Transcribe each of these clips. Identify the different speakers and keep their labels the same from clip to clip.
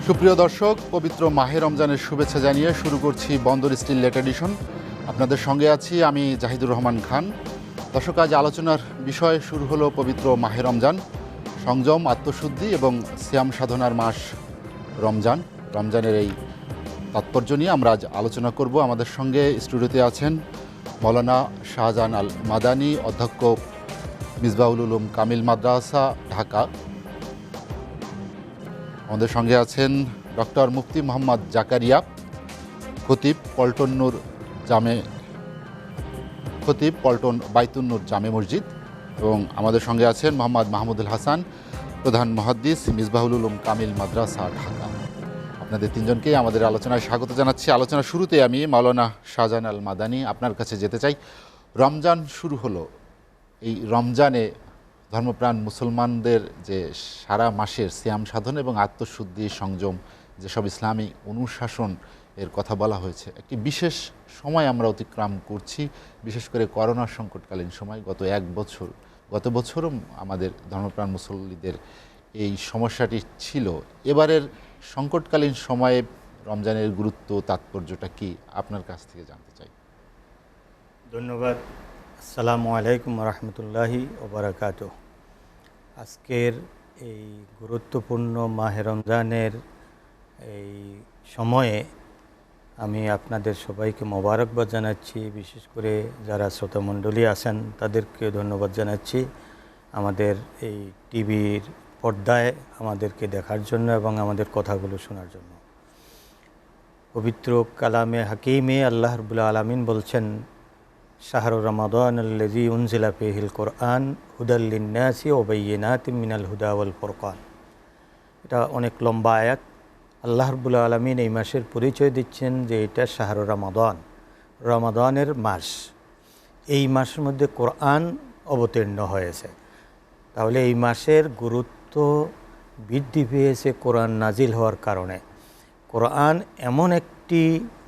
Speaker 1: সুপ্রিয় দর্শক, পবিত্র মাহে রমজানের শুভেচ্ছা জানিয়ে শুরু করছি বন্দর স্টিল লেট এডিশন। আপনাদের সঙ্গে আছি আমি জাহিদুর রহমান খান। দর্শক, আজ আলোচনার বিষয় শুরু হলো পবিত্র মাহে রমজান, সংযম, আত্মশুদ্ধি এবং সিয়াম সাধনার মাস রমজান। রমজানের এই তাৎপর্য নিয়ে আমরা আজ আলোচনা করব। আমাদের সঙ্গে স্টুডিওতে আছেন মৌলানা শাহজাহান আল মাদানী, অধ্যক্ষ মিসবাহুল উলুম কামিল মাদ্রাসা, ঢাকা। আমাদের সঙ্গে আছেন ডক্টর মুফতি মোহাম্মদ জাকারিয়া, খতিব পল্টন বাইতুন্নুর জামে মসজিদ, এবং আমাদের সঙ্গে আছেন মোহাম্মদ মাহমুদুল হাসান, প্রধান মুহাদ্দিস, মিসবাহুল উলুম কামিল মাদ্রাসা, ঢাকা। আপনাদের তিনজনকেই আমাদের আলোচনায় স্বাগত জানাচ্ছি। আলোচনার শুরুতে আমি মৌলানা শাহজাহান আল মাদানী আপনার কাছে যেতে চাই। রমজান শুরু হলো, এই রমজানে ধর্মপ্রাণ মুসলমানদের যে সারা মাসের সিয়াম সাধন এবং আত্মশুদ্ধি, সংযম, যেসব ইসলামী অনুশাসন এর কথা বলা হয়েছে, একটি বিশেষ সময় আমরা অতিক্রম করছি। বিশেষ করে করোনা সংকটকালীন সময়, গত বছরও আমাদের ধর্মপ্রাণ মুসল্লিদের এই সমস্যাটি ছিল। এবারের সংকটকালীন সময়ে রমজানের গুরুত্ব, তাৎপর্যটা কি, আপনার কাছ থেকে জানতে চাই।
Speaker 2: ধন্যবাদ। আসসালামু আলাইকুম রহমতুল্লাহি ওবারাকাতুহ। আজকের এই গুরুত্বপূর্ণ মাহে রমজানের এই সময়ে আমি আপনাদের সবাইকে মোবারকবাদ জানাচ্ছি। বিশেষ করে যারা শ্রোতামণ্ডলী আছেন তাদেরকে ধন্যবাদ জানাচ্ছি আমাদের এই টিভির পর্দায় আমাদেরকে দেখার জন্য এবং আমাদের কথাগুলো শোনার জন্য। পবিত্র কালামে হাকিমে আল্লাহ রাব্বুল আলামিন বলছেন, শাহরু রমাদান আল্লাযী উনজিলা ফীহিল কুরআন হুদাল লিন্নাসি ওয়া বাইয়িনাতিম মিনাল হুদা ওয়াল ফুরকান। এটা অনেক লম্বা আয়াত। আল্লাহ রাব্বুল আলামিন এই মাসের পরিচয় দিচ্ছেন যে এটা শাহরু রমাদান, রমাদানের মাস। এই মাসের মধ্যে কোরআন অবতীর্ণ হয়েছে। তাহলে এই মাসের গুরুত্ব বৃদ্ধি পেয়েছে কোরআন নাজিল হওয়ার কারণে। কোরআন এমন একটি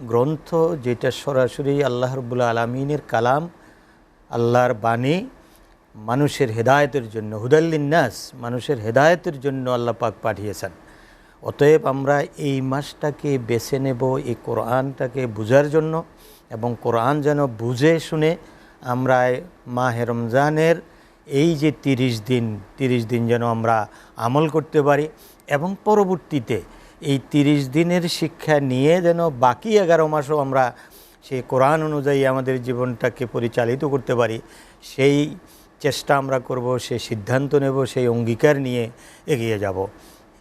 Speaker 2: গ্রন্থ যেটা সরাসরি আল্লাহ রাব্বুল আলামিনের কালাম, আল্লাহর বাণী, মানুষের হেদায়েতের জন্য, হুদাল্লিন্নাস, মানুষের হেদায়েতের জন্য আল্লাহ পাক পাঠিয়েছেন। অতএব আমরা এই মাসটাকে বেছে নেব এই কোরআনটাকে বুঝার জন্য, এবং কোরআন যেন বুঝে শুনে আমরা মাহে রমজানের এই যে 30 দিন যেন আমরা আমল করতে পারি, এবং পরবর্তীতে এই 30 দিনের শিক্ষা নিয়ে যেন বাকি 11 মাসও আমরা সেই কোরআন অনুযায়ী আমাদের জীবনটাকে পরিচালিত করতে পারি, সেই চেষ্টা আমরা করব, সেই সিদ্ধান্ত নেব, সেই অঙ্গীকার নিয়ে এগিয়ে যাব।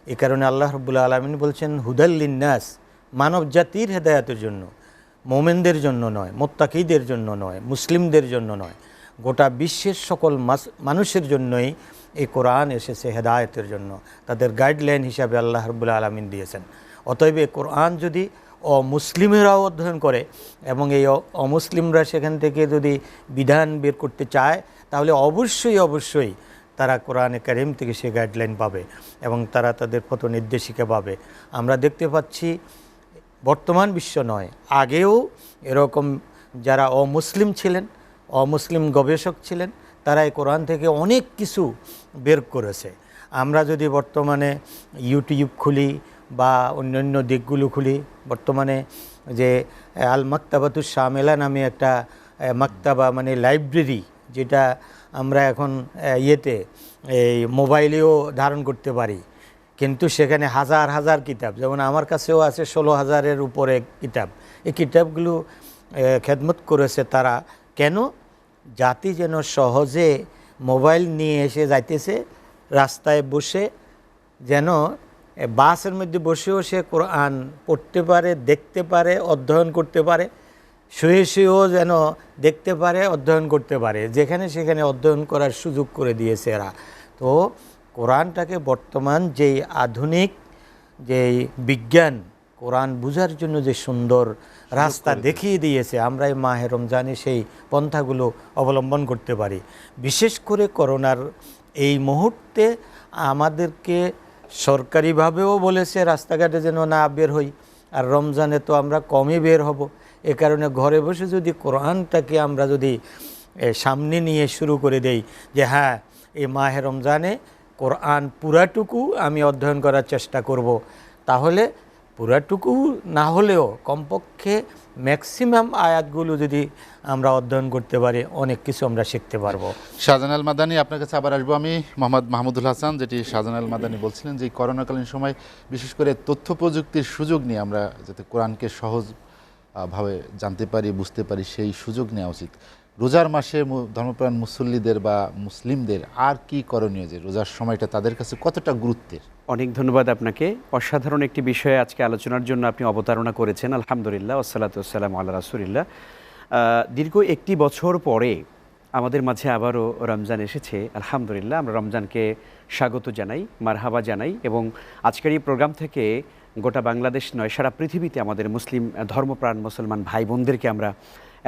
Speaker 2: এ কারণে আল্লাহ রাব্বুল আলামিন বলছেন হুদাল লিন্নাস, মানব জাতির হেদায়েতের জন্য, মোমেনদের জন্য নয়, মুত্তাকিদের জন্য নয়, মুসলিমদের জন্য নয়, গোটা বিশ্বের সকল মানুষের জন্যই এই কোরআন এসেছে হেদায়েতের জন্য, তাদের গাইডলাইন হিসাবে আল্লাহ রাব্বুল আলামিন দিয়েছেন। অতএব এই কোরআন যদি অমুসলিমেরাও অধ্যয়ন করে এবং এই অমুসলিমরা সেখান থেকে যদি বিধান বের করতে চায়, তাহলে অবশ্যই তারা কোরআনে কারীম থেকে সে গাইডলাইন পাবে এবং তারা তাদের পথ নির্দেশিকা পাবে। আমরা দেখতে পাচ্ছি বর্তমান বিশ্ব নয়, আগেও এরকম যারা অমুসলিম ছিলেন, অমুসলিম গবেষক ছিলেন, তারা এই কোরআন থেকে অনেক কিছু বের করেছে। আমরা যদি বর্তমানে ইউটিউব খুলি বা অন্যান্য দিকগুলো খুলি, বর্তমানে যে আল মাকতাবাতুশ শামিলা নামে একটা মাকতাবা, মানে লাইব্রেরি, যেটা আমরা এখন এই মোবাইলেও ধারণ করতে পারি, কিন্তু সেখানে হাজার কিতাব, যেমন আমার কাছেও আছে 16,000-এর উপরে কিতাব। এই কিতাবগুলো খেদমত করেছে তারা কেন? জাতি যেন সহজে মোবাইল নিয়ে এসে যাইতেছে, রাস্তায় বসে যেন বাসের মধ্যে বসেও সে কোরআন পড়তে পারে, দেখতে পারে, অধ্যয়ন করতে পারে, শুয়েও যেন দেখতে পারে, অধ্যয়ন করতে পারে, যেখানে সেখানে অধ্যয়ন করার সুযোগ করে দিয়েছে এরা। তো কোরআনটাকে বর্তমান যেই আধুনিক যেই বিজ্ঞান কোরআন বুঝার জন্য যে সুন্দর রাস্তা দেখিয়ে দিয়েছে, আমরা এই মাহে রমজানে সেই পন্থাগুলো অবলম্বন করতে পারি। বিশেষ করে করোনার এই মুহূর্তে আমাদেরকে সরকারিভাবেও বলেছে রাস্তাঘাটে যেন না বের হই, আর রমজানে তো আমরা কমই বের হব। এ কারণে ঘরে বসে যদি কোরআনটাকে আমরা যদি সামনে নিয়ে শুরু করে দেই যে হ্যাঁ, এই মাহে রমজানে কোরআন পুরাটুকু আমি অধ্যয়ন করার চেষ্টা করব, তাহলে পুরাটুকু না হলেও কমপক্ষে ম্যাক্সিমাম আয়াতগুলো যদি আমরা অধ্যয়ন করতে পারি অনেক কিছু আমরা শিখতে পারবো।
Speaker 1: শাহজাহান আল মাদানী, আপনার কাছে আবার আসবো আমি। মোহাম্মদ মাহমুদুল হাসান, যেটি শাহজাহান আল মাদানী বলছিলেন যে করোনাকালীন সময় বিশেষ করে তথ্য প্রযুক্তির সুযোগ নিয়ে আমরা যাতে কোরআনকে সহজ ভাবে জানতে পারি, বুঝতে পারি, সেই সুযোগ নেওয়া উচিত। রোজার মাসে ধর্মপ্রাণ মুসল্লিদের বা মুসলিমদের আর কি করণীয়, যে রোজার সময়টা তাদের কাছে কতটা গুরুত্বের?
Speaker 3: অনেক ধন্যবাদ আপনাকে। অসাধারণ একটি বিষয়ে আজকে আলোচনার জন্য আপনি অবতারণা করেছেন। আলহামদুলিল্লাহ, ওয়াসসালাতু ওয়াসসালামু আলা রাসূলিল্লাহ। দীর্ঘ একটি বছর পরে আমাদের মাঝে আবারও রমজান এসেছে। আলহামদুলিল্লাহ, আমরা রমজানকে স্বাগত জানাই, মারহাবা জানাই, এবং আজকের এই প্রোগ্রাম থেকে গোটা বাংলাদেশ নয়, সারা পৃথিবীতে আমাদের মুসলিম ধর্মপ্রাণ মুসলমান ভাই বোনদেরকে আমরা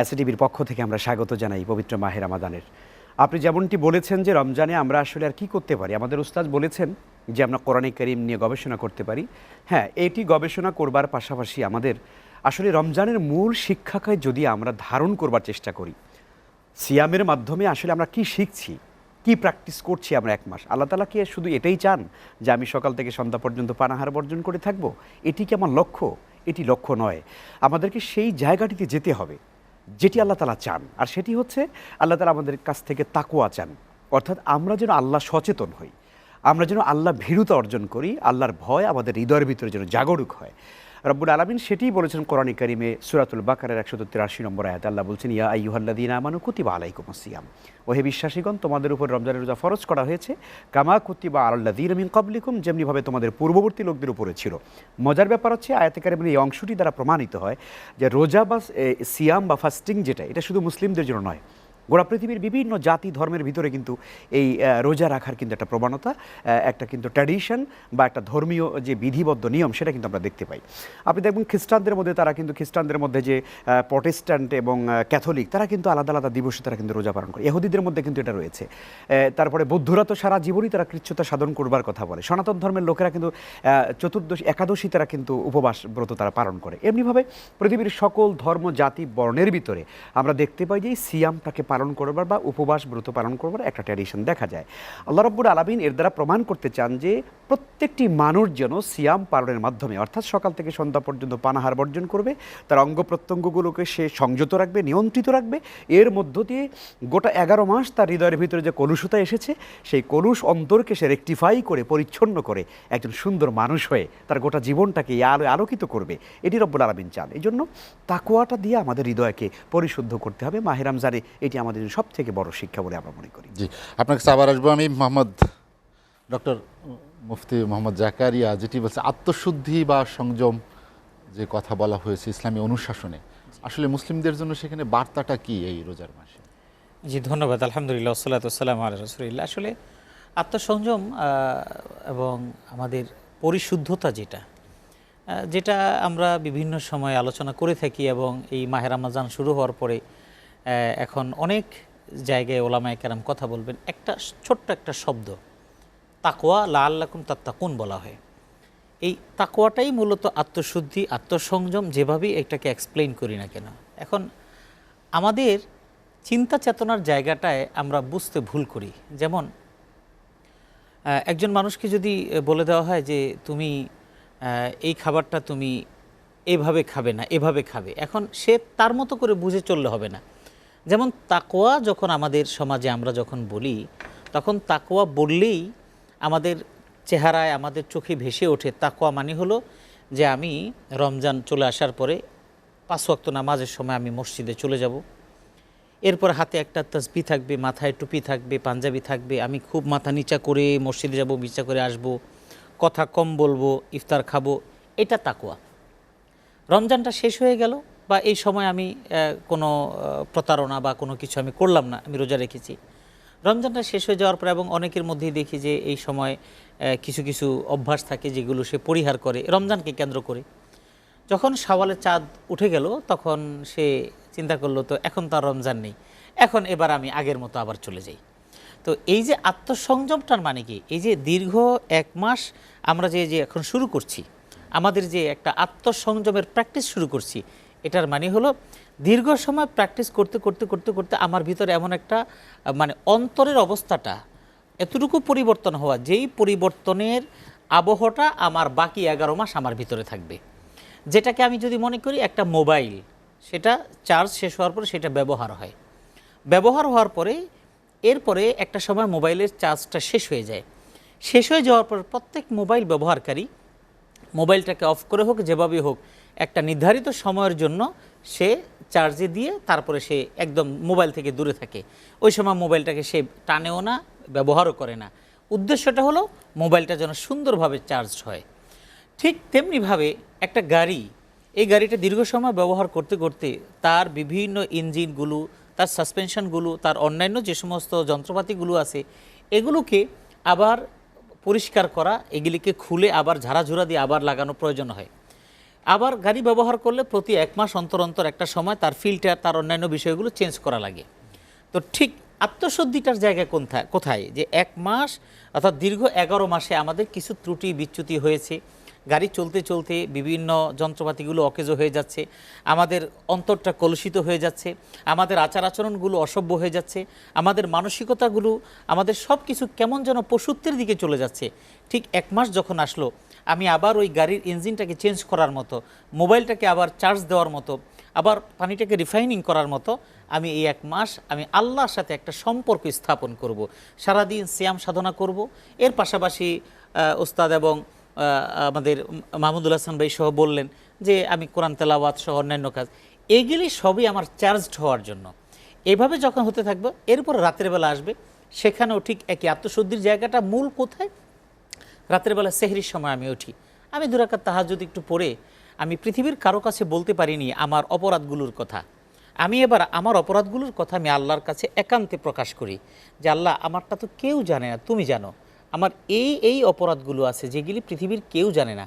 Speaker 3: এসএটিভির পক্ষ থেকে আমরা স্বাগত জানাই পবিত্র মাহে রমাদানের। আপনি যেমনটি বলেছেন যে রমজানে আমরা আসলে আর কি করতে পারি, আমাদের উস্তাদ বলেছেন যে আমরা কোরআনে কারীম নিয়ে গবেষণা করতে পারি। হ্যাঁ, এটি গবেষণা করবার পাশাপাশি আমাদের আসলে রমজানের মূল শিক্ষাকে যদি আমরা ধারণ করবার চেষ্টা করি, সিয়ামের মাধ্যমে আসলে আমরা কি শিখছি, কি প্র্যাকটিস করছি আমরা এক মাস। আল্লাহ তাআলা কি শুধু এটাই চান যে আমি সকাল থেকে সন্ধ্যা পর্যন্ত পানাহার বর্জন করে থাকব? এটি কি আমার লক্ষ্য? এটি লক্ষ্য নয়। আমাদেরকে সেই জায়গাটিতে যেতে হবে যেটি আল্লাহ তাআলা চান, আর সেটি হচ্ছে আল্লাহ তাআলা আমাদের কাছ থেকে তাকওয়া চান। অর্থাৎ আমরা যেন আল্লাহ সচেতন হই, আমরা যেন আল্লাহ ভীরুতা অর্জন করি, আল্লাহর ভয় আমাদের হৃদয়ের ভিতরে যেন জাগরুক হয়। রব্বুল আলামিন সেটিই বলেছেন কোরআনে কারিমে সূরাতুল বাকারার 183 নম্বর আয়াতে। আল্লাহ বলছেন, ইয়া আইয়ুহাল্লাযীনা আমানু কুতিবা আলাইকুমুস সিয়াম, ওহে বিশ্বাসীগণ, তোমাদের উপর রমজানের রোজা ফরজ করা হয়েছে, কামা কুতিবা আলাল্লাযীনা মিন ক্বাবলিকুম, যেমনিভাবে তোমাদের পূর্ববর্তী লোকদের উপরে ছিল। মজার ব্যাপার হচ্ছে আয়াতে কারিমের এই অংশটি দ্বারা প্রমাণিত হয় যে রোজা বা সিয়াম বা ফাস্টিং যেটা, এটা শুধু মুসলিমদের জন্য নয়, গোটা পৃথিবীর বিভিন্ন জাতি ধর্মের ভিতরে কিন্তু এই রোজা রাখার কিন্তু একটা প্রবণতা, একটা কিন্তু ট্র্যাডিশন বা একটা ধর্মীয় যে বিধিবদ্ধ নিয়ম, সেটা কিন্তু আমরা দেখতে পাই। আপনি দেখবেন খ্রিস্টানদের মধ্যে, তারা কিন্তু খ্রিস্টানদের মধ্যে যে প্রটেস্ট্যান্ট এবং ক্যাথলিক, তারা কিন্তু আলাদা আলাদা দিবসে তারা কিন্তু রোজা পালন করে। ইহুদিদের মধ্যে কিন্তু এটা রয়েছে। তারপরে বৌদ্ধরা তো সারা জীবনই তারা কৃচ্ছতা সাধন করবার কথা বলে। সনাতন ধর্মের লোকেরা কিন্তু চতুর্দশী, একাদশী তারা কিন্তু উপবাস ব্রত তারা পালন করে। এমনিভাবে পৃথিবীর সকল ধর্ম, জাতি, বর্ণের ভিতরে আমরা দেখতে পাই যে এই সিয়ামটাকে পালন করবার বা উপবাস ব্রত পালন করবার একটা ট্র্যাডিশন দেখা যায়। আল্লাহ রাব্বুল আলামিন এর দ্বারা প্রমাণ করতে চান যে প্রত্যেকটি মানুষ যেন সিয়াম পালনের মাধ্যমে, অর্থাৎ সকাল থেকে সন্ধ্যা পর্যন্ত পানাহার বর্জন করবে, তার অঙ্গ প্রত্যঙ্গগুলোকে সে সংযত রাখবে, নিয়ন্ত্রিত রাখবে। এর মধ্য দিয়ে গোটা 11 মাস তার হৃদয়ের ভিতরে যে কলুষতা এসেছে, সেই কলুষ অন্তরকে সে রেকটিফাই করে, পরিচ্ছন্ন করে একজন সুন্দর মানুষ হয়ে তার গোটা জীবনটাকে এই আলোয় আলোকিত করবে। এটি রব্বুল আলামিন চান। এই জন্য তাকওয়াটা দিয়ে আমাদের হৃদয়কে পরিশুদ্ধ করতে হবে মাহে রমজানে। এটি আমাদের সব থেকে বড় শিক্ষা বলে আমরা মনে করি।
Speaker 1: জি, আপনার কাছে আবার আসবো আমি। ডক্টর মুফতি মোহাম্মদ জাকারিয়া, যেটি বলছে আত্মশুদ্ধি বা সংযম যে কথা বলা হয়েছে ইসলামী অনুশাসনে, আসলে মুসলিমদের জন্য সেখানে বার্তাটা কি এই রোজার মাসে?
Speaker 4: জি, ধন্যবাদ। আলহামদুলিল্লাহ, ওয়াসসালাতু ওয়াসসালামু আলা রাসূলিল্লাহ। আসলে আত্মসংযম এবং আমাদের পরিশুদ্ধতা, যেটা আমরা বিভিন্ন সময় আলোচনা করে থাকি, এবং এই মাহে রমজান শুরু হওয়ার পরে এখন অনেক জায়গায় ওলামায়ে কেরাম কথা বলবেন। একটা ছোট্ট একটা শব্দ তাকওয়া, লাআল্লাকুম তাত্তাকুন বলা হয়। এই তাকওয়াটাই মূলত আত্মশুদ্ধি, আত্মসংযম, যেভাবেই এটাকে এক্সপ্লেইন করি না কেন। এখন আমাদের চিন্তা চেতনার জায়গাটায় আমরা বুঝতে ভুল করি। যেমন একজন মানুষকে যদি বলে দেওয়া হয় যে তুমি এই খাবারটা তুমি এভাবে খাবে না, এভাবে খাবে, এখন সে তার মতো করে বুঝে চললে হবে না। যেমন তাকওয়া যখন আমাদের সমাজে আমরা যখন বলি, তখন তাকওয়া বললেই আমাদের চেহারায়, আমাদের চোখে ভেসে ওঠে তাকওয়া মানে হলো যে আমি রমজান চলে আসার পরে 5 ওয়াক্ত নামাজের সময় আমি মসজিদে চলে যাব, এরপর হাতে একটা তাসবিহ থাকবে, মাথায় টুপি থাকবে, পাঞ্জাবি থাকবে, আমি খুব মাথা নিচা করে মসজিদে যাব, নিচা করে আসব, কথা কম বলবো, ইফতার খাবো, এটা তাকওয়া। রমজানটা শেষ হয়ে গেল, বা এই সময় আমি কোনো প্রতারণা বা কোনো কিছু আমি করলাম না, আমি রোজা রেখেছি। রমজানটা শেষ হয়ে যাওয়ার পর, এবং অনেকের মধ্যেই দেখি যে এই সময় কিছু কিছু অভ্যাস থাকে যেগুলো সে পরিহার করে রমজানকে কেন্দ্র করে। যখন শাওয়ালের চাঁদ উঠে গেল, তখন সে চিন্তা করলো তো এখন তো আর রমজান নেই, এখন এবার আমি আগের মতো আবার চলে যাই। তো এই যে আত্মসংযমটার মানে কি, এই যে দীর্ঘ 1 মাস আমরা যে এখন শুরু করছি, আমাদের যে একটা আত্মসংযমের প্র্যাকটিস শুরু করছি, এটার মানে হলো দীর্ঘ সময় প্র্যাকটিস করতে করতে করতে করতে আমার ভিতরে এমন একটা মানে অন্তরের অবস্থাটা এতটুকু পরিবর্তন হওয়া, যেই পরিবর্তনের আবহটা আমার বাকি 11 মাস আমার ভিতরে থাকবে। যেটাকে আমি যদি মনে করি একটা মোবাইল, সেটা চার্জ শেষ হওয়ার পরে সেটা ব্যবহার হয়, ব্যবহার হওয়ার পরে এরপরে একটা সময় মোবাইলের চার্জটা শেষ হয়ে যায়। শেষ হয়ে যাওয়ার পর প্রত্যেক মোবাইল ব্যবহারকারী মোবাইলটাকে অফ করে হোক যেভাবে হোক একটা নির্ধারিত সময়ের জন্য সে চার্জে দিয়ে তারপরে সে একদম মোবাইল থেকে দূরে থাকে। ওই সময় মোবাইলটাকে সে টানেও না, ব্যবহারও করে না। উদ্দেশ্যটা হলো মোবাইলটা যেন সুন্দরভাবে চার্জ হয়। ঠিক তেমনিভাবে একটা গাড়ি, এই গাড়িটা দীর্ঘ সময় ব্যবহার করতে করতে তার বিভিন্ন ইঞ্জিনগুলো, তার সাসপেনশনগুলো, তার অন্যান্য যে সমস্ত যন্ত্রপাতিগুলো আছে এগুলোকে আবার পরিষ্কার করা, এগুলিকে খুলে আবার ঝাড়াঝুড়া দিয়ে আবার লাগানো প্রয়োজন হয়। আবার গাড়ি ব্যবহার করলে প্রতি 1 মাস অন্তর অন্তর একটা সময় তার ফিল্টার, তার অন্যান্য বিষয়গুলো চেঞ্জ করা লাগে। তো ঠিক আত্মশুদ্ধিটার জায়গায় কোথায় যে 1 মাস অর্থাৎ দীর্ঘ 11 মাসে আমাদের কিছু ত্রুটি বিচ্যুতি হয়েছে, গাড়ি চলতে চলতে বিভিন্ন যন্ত্রপাতিগুলো অকেজো হয়ে যাচ্ছে, আমাদের অন্তরটা কলুষিত হয়ে যাচ্ছে, আমাদের আচার আচরণগুলো অসভ্য হয়ে যাচ্ছে, আমাদের মানসিকতাগুলো, আমাদের সব কিছু কেমন যেন পশুত্বের দিকে চলে যাচ্ছে। ঠিক 1 মাস যখন আসলো, আমি আবার ওই গাড়ির ইঞ্জিনটাকে চেঞ্জ করার মতো, মোবাইলটাকে আবার চার্জ দেওয়ার মতো, আবার পানিটাকে রিফাইনিং করার মতো আমি এই 1 মাস আমি আল্লাহর সাথে একটা সম্পর্ক স্থাপন করব। সারাদিন সিয়াম সাধনা করব। এর পাশাপাশি ওস্তাদ এবং আমাদের মাহমুদুল হাসান ভাই সহ বললেন যে আমি কোরআন তেলাওয়াত সহ অন্যান্য কাজ, এগুলি সবই আমার চার্জড হওয়ার জন্য। এভাবে যখন হতে থাকবে এরপর রাতের বেলা আসবে, সেখানেও ঠিক একই আত্মশুদ্ধির জায়গাটা মূল কোথায়? রাতের বেলা সেহরির সময় আমি উঠি, আমি 2 রাকাত তাহাজ্জুদ একটু পড়ে আমি পৃথিবীর কারো কাছে বলতে পারিনি আমার অপরাধগুলোর কথা। আমি এবার আমার অপরাধগুলোর কথা আমি আল্লাহর কাছে একান্তে প্রকাশ করি যে আল্লাহ, আমারটা তো কেউ জানে না, তুমি জানো। আমার এই অপরাধগুলো আছে যেগুলি পৃথিবীর কেউ জানে না।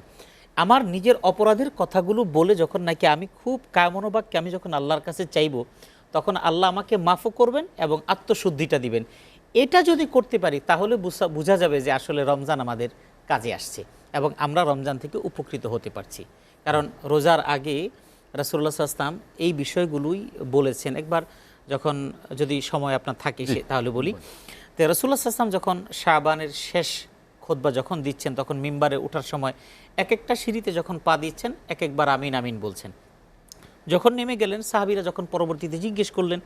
Speaker 4: আমার নিজের অপরাধের কথাগুলো বলে যখন নাকি আমি খুব কায়মনোবাক্যে আমি যখন আল্লাহর কাছে চাইব, তখন আল্লাহ আমাকে মাফও করবেন এবং আত্মশুদ্ধিটা দিবেন। এটা যদি করতে পারি তাহলে বোঝা যাবে যে আসলে রমজান আমাদের কাজে আসছে এবং আমরা রমজান থেকে উপকৃত হতে পারছি। কারণ রোজার আগে রাসূলুল্লাহ সাল্লাল্লাহু আলাইহি ওয়াসাল্লাম এই বিষয়গুলোই বলেছেন। একবার যখন যদি সময় আপনার থাকে তাহলে বলি, তো রাসূলুল্লাহ সাল্লাল্লাহু আলাইহি ওয়াসাল্লাম যখন শাবানের শেষ খুতবা যখন দিচ্ছেন, তখন মিম্বারে ওঠার সময় এক একটা সিঁড়িতে যখন পা দিচ্ছেন এক একবার আমিন আমিন বলছেন। যখন নেমে গেলেন, সাহাবীরা যখন পরবর্তীতে জিজ্ঞেস করলেন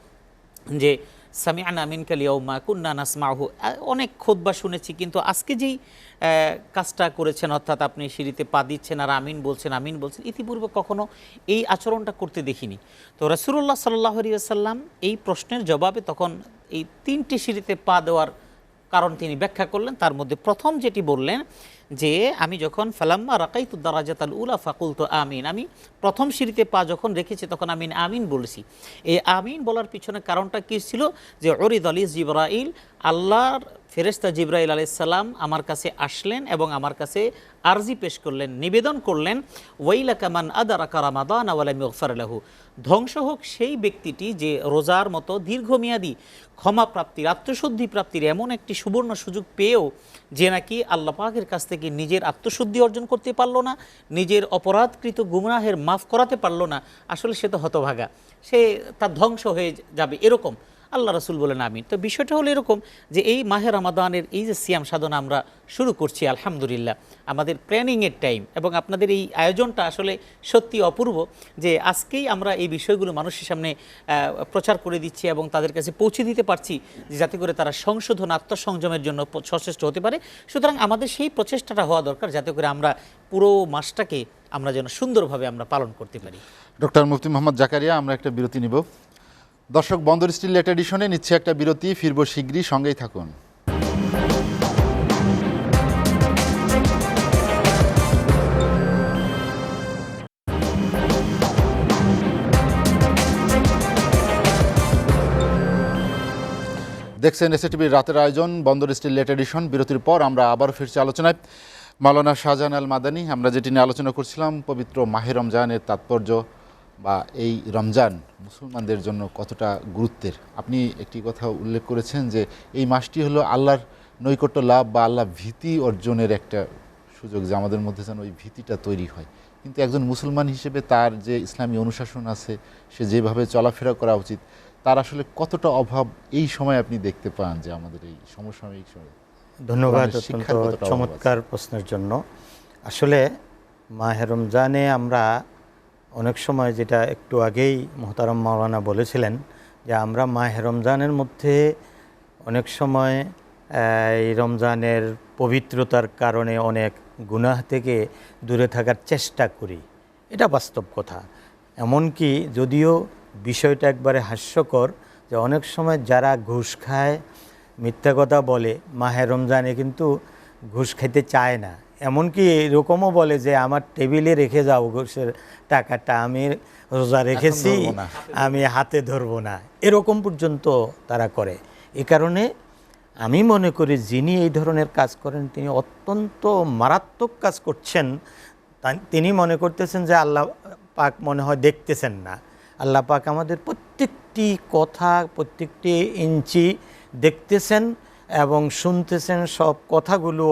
Speaker 4: যে সামিআনা মিনকাল ইয়াউমা কুন্না নাসমাহু, অনেক খুতবা শুনেছি কিন্তু আজকে যেই কাজটা করেছেন, অর্থাৎ আপনি সিঁড়িতে পা দিচ্ছেন আর আমিন বলছেন ইতিপূর্বে কখনো এই আচরণটা করতে দেখিনি। তো রাসূলুল্লাহ সাল্লাল্লাহু আলাইহি ওয়াসাল্লাম এই প্রশ্নের জবাবে তখন এই 3টি সিঁড়িতে পা দেওয়ার কারণ তিনি ব্যাখ্যা করলেন। তার মধ্যে প্রথম যেটি বললেন যে আমি যখন ফালাম্মা রাকাইতু দারাজাতাল উলা ফাকুলতু আমিন, আমি প্রথম সিঁড়িতে পা যখন রেখেছি তখন আমি আমিন বলেছি। এই আমিন বলার পিছনে কারণটা কী ছিল? যে উরিদ আলী জিবরাইল, আল্লাহর ফেরেশতা জিবরাইল আলাইহিস সালাম আমার কাছে আসলেন এবং আমার কাছে আরজি পেশ করলেন, নিবেদন করলেন, ওয়াইলাকা মান আদারাকা রামাদান ওয়া লাম ইগফার লাহু, ধ্বংস হোক সেই ব্যক্তিটি যে রোজার মতো দীর্ঘমেয়াদী ক্ষমা প্রাপ্তির, আত্মশুদ্ধি প্রাপ্তির এমন একটি সুবর্ণ সুযোগ পেয়েও যে নাকি আল্লাহ পাকের কাছ থেকে নিজের আত্মশুদ্ধি অর্জন করতে পারলো না, নিজের অপরাধকৃত গুনাহের মাফ করাতে পারলো না, আসলে সে তো হতভাগা, সে তার ধ্বংস হয়ে যাবে, এরকম আল্লাহ রাসূল বলেন আমিন। তো বিষয়টা হলো এরকম যে এই মাহে রমাদানের এই যে সিয়াম সাধনা আমরা শুরু করছি, আলহামদুলিল্লাহ আমাদের প্ল্যানিংয়ের টাইম এবং আপনাদের এই আয়োজনটা আসলে সত্যি অপূর্ব যে আজকেই আমরা এই বিষয়গুলো মানুষের সামনে প্রচার করে দিচ্ছি এবং তাদের কাছে পৌঁছে দিতে পারছি যে যাতে করে তারা সংশোধন, আত্মসংযমের জন্য সচেষ্ট হতে পারে। সুতরাং আমাদের সেই প্রচেষ্টাটা হওয়া দরকার যাতে করে আমরা পুরো মাসটাকে আমরা যেন সুন্দরভাবে আমরা পালন করতে পারি।
Speaker 1: ডক্টর মুফতি মোহাম্মদ জাকারিয়া, আমরা একটা বিরতি নিব। দর্শক, বন্দর স্টিল লেট এডিশনে নিচ্ছে একটা বিরতি, ফিরবো শীঘ্রই, সঙ্গেই থাকুন। দেখছেন এসএটিভির রাতের আয়োজন বন্দর স্টিল লেট এডিশন। বিরতির পর আমরা আবার ফিরছি আলোচনায়। মাওলানা শাহজাহান আল মাদানী, আমরা যেটি নিয়ে আলোচনা করছিলাম পবিত্র মাহে রমজানের তাৎপর্য বা এই রমজান মুসলমানদের জন্য কতটা গুরুত্বের। আপনি একটি কথা উল্লেখ করেছেন যে এই মাসটি হলো আল্লাহর নৈকট্য লাভ বা আল্লাহ ভীতি অর্জনের একটা সুযোগ, যে আমাদের মধ্যে যেন ওই ভীতিটা তৈরি হয়। কিন্তু একজন মুসলমান হিসেবে তার যে ইসলামী অনুশাসন আছে, সে যেভাবে চলাফেরা করা উচিত, তার আসলে কতটা অভাব এই সময় আপনি দেখতে পান যে আমাদের এই সমসাময়িক সময়?
Speaker 2: ধন্যবাদ
Speaker 1: কোরআনের
Speaker 2: অত্যন্ত
Speaker 1: শিক্ষার কতটা অভাব আছে?
Speaker 2: চমৎকার প্রশ্নের জন্য। আসলে মাহে রমজানে আমরা অনেক সময়, যেটা একটু আগেই মোহতারাম মাওলানা বলেছিলেন, যে আমরা মাহে রমজানের মধ্যে অনেক সময় এই রমজানের পবিত্রতার কারণে অনেক গুনাহ থেকে দূরে থাকার চেষ্টা করি। এটা বাস্তব কথা। এমনকি যদিও বিষয়টা একবারে হাস্যকর, যে অনেক সময় যারা ঘুষ খায়, মিথ্যা কথা বলে, মাহে রমজানে কিন্তু ঘুষ খেতে চায় না। এমনকি এরকমও বলে যে আমার টেবিলে রেখে যাও ঘুষের টাকাটা, আমি রোজা রেখেছি,
Speaker 1: ধরবো না।
Speaker 2: আমি হাতে ধরবো না, এরকম পর্যন্ত তারা করে। এ কারণে আমি মনে করি যিনি এই ধরনের কাজ করেন তিনি অত্যন্ত মারাত্মক কাজ করছেন। তিনি মনে করতেছেন যে আল্লাহ পাক মনে হয় দেখতেছেন না। আল্লাহ পাক আমাদের প্রত্যেকটি কথা, প্রত্যেকটি ইঞ্চি দেখতেছেন এবং শুনতেছেন। সব কথাগুলো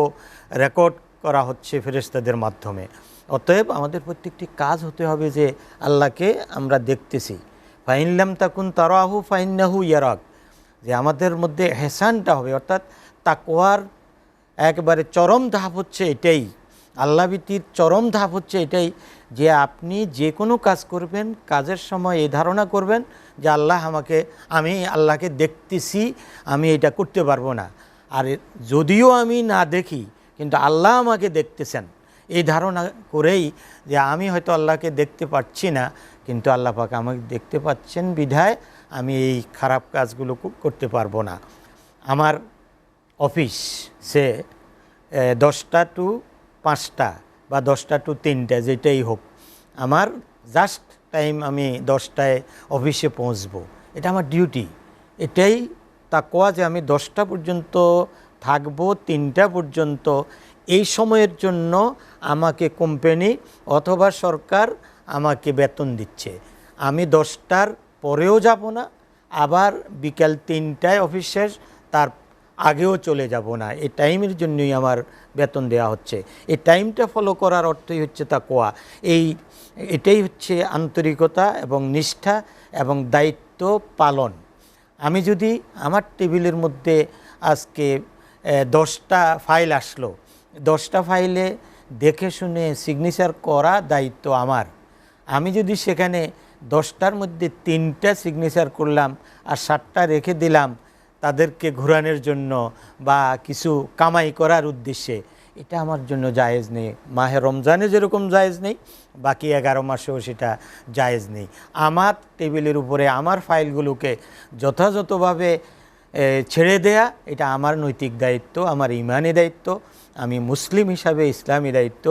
Speaker 2: রেকর্ড করা হচ্ছে ফেরেশতাদের মাধ্যমে। অতএব আমাদের প্রত্যেকটি কাজ হতে হবে যে আল্লাহকে আমরা দেখতেছি। ফাইনলাম তাকুন তারাহু ফাইন্নাহু ইয়ারাক, যে আমাদের মধ্যে হেসানটা হবে, অর্থাৎ তাকওয়ার একেবারে চরম ধাপ হচ্ছে এটাই, আল্লাহ ভীতির চরম ধাপ হচ্ছে এটাই, যে আপনি যে কোনো কাজ করবেন, কাজের সময় এই ধারণা করবেন যে আমি আল্লাহকে দেখতেছি, আমি এটা করতে পারবো না। আর যদিও আমি না দেখি কিন্তু আল্লাহ আমাকে দেখতেছেন, এই ধারণা করেই যে আমি হয়তো আল্লাহকে দেখতে পাচ্ছি না, কিন্তু আল্লাহ পাক আমাকে দেখতে পাচ্ছেন বিধায় আমি এই খারাপ কাজগুলো করতে পারবো না। আমার অফিস সে 10টা টু 5টা বা 10টা টু 3টা, যেটাই হোক, আমার জাস্ট টাইম আমি 10টায় অফিসে পৌঁছবো, এটা আমার ডিউটি। এটাই তাকওয়া, যে আমি 10টা পর্যন্ত থাকবো, 3টা পর্যন্ত। এই সময়ের জন্য আমাকে কোম্পানি অথবা সরকার আমাকে বেতন দিচ্ছে। আমি 10টার পরেও যাব না, আবার বিকাল 3টায় অফিস শেষ, তার আগেও চলে যাব না। এই টাইমের জন্যই আমার বেতন দেওয়া হচ্ছে। এই টাইমটা ফলো করার অর্থই হচ্ছে তাকওয়া। এটাই হচ্ছে আন্তরিকতা এবং নিষ্ঠা এবং দায়িত্ব পালন। আমি যদি আমার টেবিলের মধ্যে আজকে 10টা ফাইল আসলো, 10টা ফাইলে দেখে শুনে সিগনেচার করা দায়িত্ব আমার। আমি যদি সেখানে 10টার মধ্যে 3টা সিগনেচার করলাম আর 7টা রেখে দিলাম তাদেরকে ঘোরানোর জন্য বা কিছু কামাই করার উদ্দেশ্যে, এটা আমার জন্য জায়েজ নেই। মাহে রমজানে যেরকম জায়েজ নেই, বাকি 11 মাসেও সেটা জায়েজ নেই। আমার টেবিলের উপরে আমার ফাইলগুলোকে যথাযথভাবে ছেড়ে দেয়া, এটা আমার নৈতিক দায়িত্ব, আমার ইমানি দায়িত্ব, আমি মুসলিম হিসাবে ইসলামী দায়িত্ব,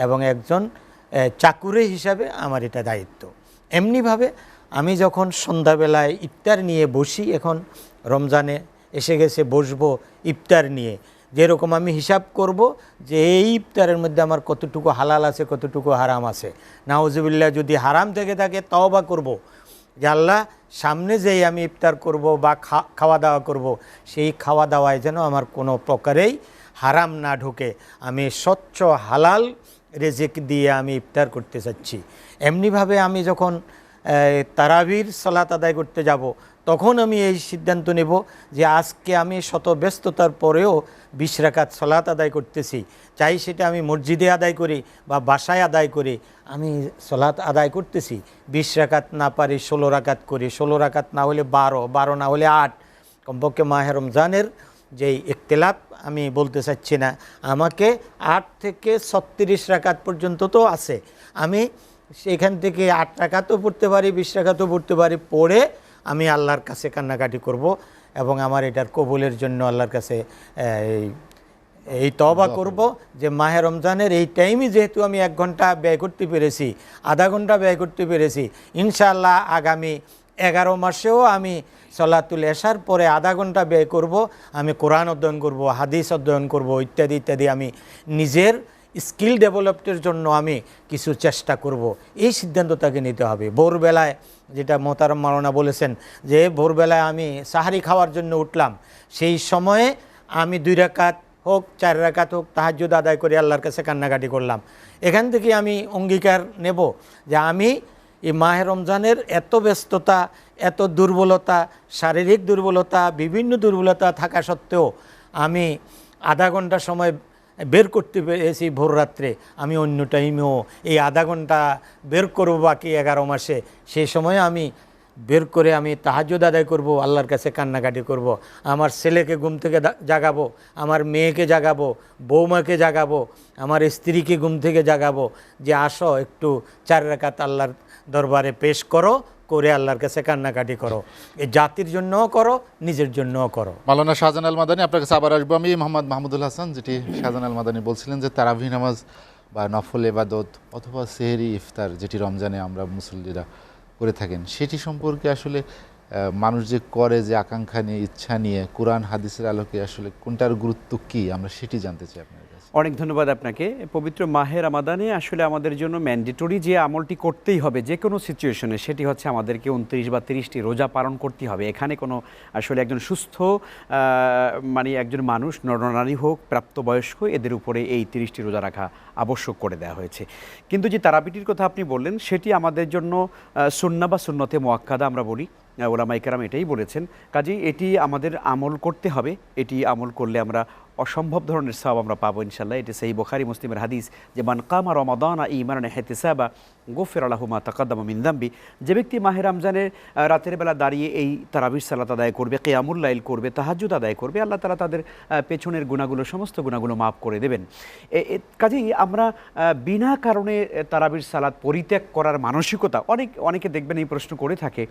Speaker 2: এবং একজন চাকুরে হিসাবে আমার এটা দায়িত্ব। এমনিভাবে আমি যখন সন্ধ্যাবেলায় ইফতার নিয়ে বসি, এখন রমজানে এসে গেছে, বসবো ইফতার নিয়ে, যেরকম আমি হিসাব করব যে এই ইফতারের মধ্যে আমার কতটুকু হালাল আছে, কতটুকু হারাম আছে। নাউজুবিল্লাহ, যদি হারাম থেকে থাকে তওবা করব, যে আল্লাহ সামনে যেই আমি ইফতার করব বা খাওয়া দাওয়া করব, সেই খাওয়া দাওয়ায় যেন আমার কোনো প্রকারেই হারাম না ঢোকে, আমি স্বচ্ছ হালাল রেজেক দিয়ে আমি ইফতার করতে চাচ্ছি। এমনিভাবে আমি যখন তারাবির সালাত আদায় করতে যাব, তখন আমি এই সিদ্ধান্ত নেব যে আজকে আমি শত ব্যস্ততার পরেও 20 রাকাত সালাত আদায় করতেছি, চাই সেটা আমি মসজিদে আদায় করি বা বাসায় আদায় করি, আমি সালাত আদায় করতেছি। 20 রাকাত না পারি 16 রাকাত করি, 16 রাকাত না হলে 12, 12 না হলে 8। কমপক্ষে মাহে রমজানের যেই ইখতিলাফ আমি বলতে চাচ্ছি না, আমাকে 8 থেকে 36 রাকাত পর্যন্ত তো আছে, আমি সেখান থেকে 8 রাকাতও পড়তে পারি, 20 রাকাতও পড়তে পারি, পড়ে আমি আল্লাহর কাছে কান্নাকাটি করব এবং আমার এটার কবুলের জন্য আল্লাহর কাছে এই তওবা করব যে মাহে রমজানের এই টাইমই যেহেতু আমি 1 ঘন্টা ব্যয় করতে পেরেছি, আধা ঘন্টা ব্যয় করতে পেরেছি, ইনশাআল্লাহ আগামী 11 মাসেও আমি সলাতুল এশার পরে আধা ঘন্টা ব্যয় করব, আমি কোরআন অধ্যয়ন করব, হাদিস অধ্যয়ন করব, ইত্যাদি ইত্যাদি। আমি নিজের স্কিল ডেভেলপমেন্টের জন্য আমি কিছু চেষ্টা করব, এই সিদ্ধান্ত তাকে নিতে হবে। ভোরবেলায়, যেটা মোহতারাম মাওলানা বলেছেন, যে ভোরবেলায় আমি সাহারি খাওয়ার জন্য উঠলাম, সেই সময়ে আমি 2 রাকাত হোক 4 রাকাত হোক তাহাজ্জুদ আদায় করে আল্লাহর কাছে কান্নাকাটি করলাম। এখান থেকে আমি অঙ্গীকার নেব যে আমি এই মাহে রমজানের এত ব্যস্ততা, এত দুর্বলতা, শারীরিক দুর্বলতা, বিভিন্ন দুর্বলতা থাকা সত্ত্বেও আমি আধা ঘন্টা সময় বের করতে পেরেছি ভোর রাত্রে, আমি অন্য টাইমেও এই আধা ঘন্টা বের করবো বাকি 11 মাসে, সেই সময় আমি বের করে আমি তাহাজ্জুদ আদায় করব, আল্লাহর কাছে কান্নাকাটি করব, আমার ছেলেকে ঘুম থেকে জাগাবো, আমার মেয়েকে জাগাবো, বৌমাকে জাগাবো, আমার স্ত্রীকে ঘুম থেকে জাগাবো, যে আসো একটু 4 রাকাত আল্লাহর দরবারে পেশ করো, করে আল্লাহর কাছে কান্নাকাটি করো, এই জাতির জন্যও করো, নিজের জন্যও করো।
Speaker 1: মাওলানা শাহজাহান আল মাদানী, আপনার কাছে আবার আসবো আমি। মোহাম্মদ মাহমুদুল হাসান, যেটি শাহজাহান আল মাদানী বলছিলেন যে তারাবি নামাজ বা নফল ইবাদত অথবা সেহরি ইফতার যেটি রমজানে আমরা মুসল্লিরা করে থাকেন, সেটি সম্পর্কে আসলে মানুষ যে করে, যে আকাঙ্ক্ষা নিয়ে, ইচ্ছা নিয়ে, কোরআন হাদিসের আলোকে আসলে কোনটার গুরুত্ব কি, আমরা সেটি জানতে চাই আপনার কাছে।
Speaker 3: অনেক ধন্যবাদ আপনাকে। পবিত্র মাহে রমাদানে আসলে আমাদের জন্য ম্যান্ডেটরি যে আমলটি করতেই হবে যে কোনো সিচুয়েশনে, সেটি হচ্ছে আমাদেরকে 29 বা 30টি রোজা পালন করতে হবে। এখানে কোনো আসলে একজন সুস্থ মানে একজন মানুষ, নরনারী হোক, প্রাপ্তবয়স্ক, এদের উপরে এই 30টি রোজা রাখা আবশ্যক করে দেওয়া হয়েছে। কিন্তু যে তারাবিটির কথা আপনি বললেন, সেটি আমাদের জন্য সুন্নাহ বা সুন্নতে মুআক্কাদা আমরা বলি, ওলামায়ে কেরাম এটাই বলেছেন। কাজেই এটি আমাদের আমল করতে হবে, এটি আমল করলে আমরা অসম্ভব ধরনের সওয়াব আমরা পাবো ইনশাল্লাহ। এটি সহিহ বুখারী মুসলিমের হাদিস যে মান কামা রমাদানা ঈমানান ইহতিসাবা গুফিরা লাহু মা তাকাদ্দামা মিন যামবি। যে ব্যক্তি মাহে রমজানের রাতের বেলা দাঁড়িয়ে এই তারাবির সালাত আদায় করবে, কিয়ামুল লাইল করবে, তাহাজ্জুদ আদায় করবে, আল্লাহ তাআলা তাদের পেছনের গুনাহগুলো, সমস্ত গুনাহগুলো মাফ করে দেবেন। কাজেই আমরা বিনা কারণে তারাবির সালাত পরিত্যাগ করার মানসিকতা, অনেকে দেখবেন এই প্রশ্ন করে থাকে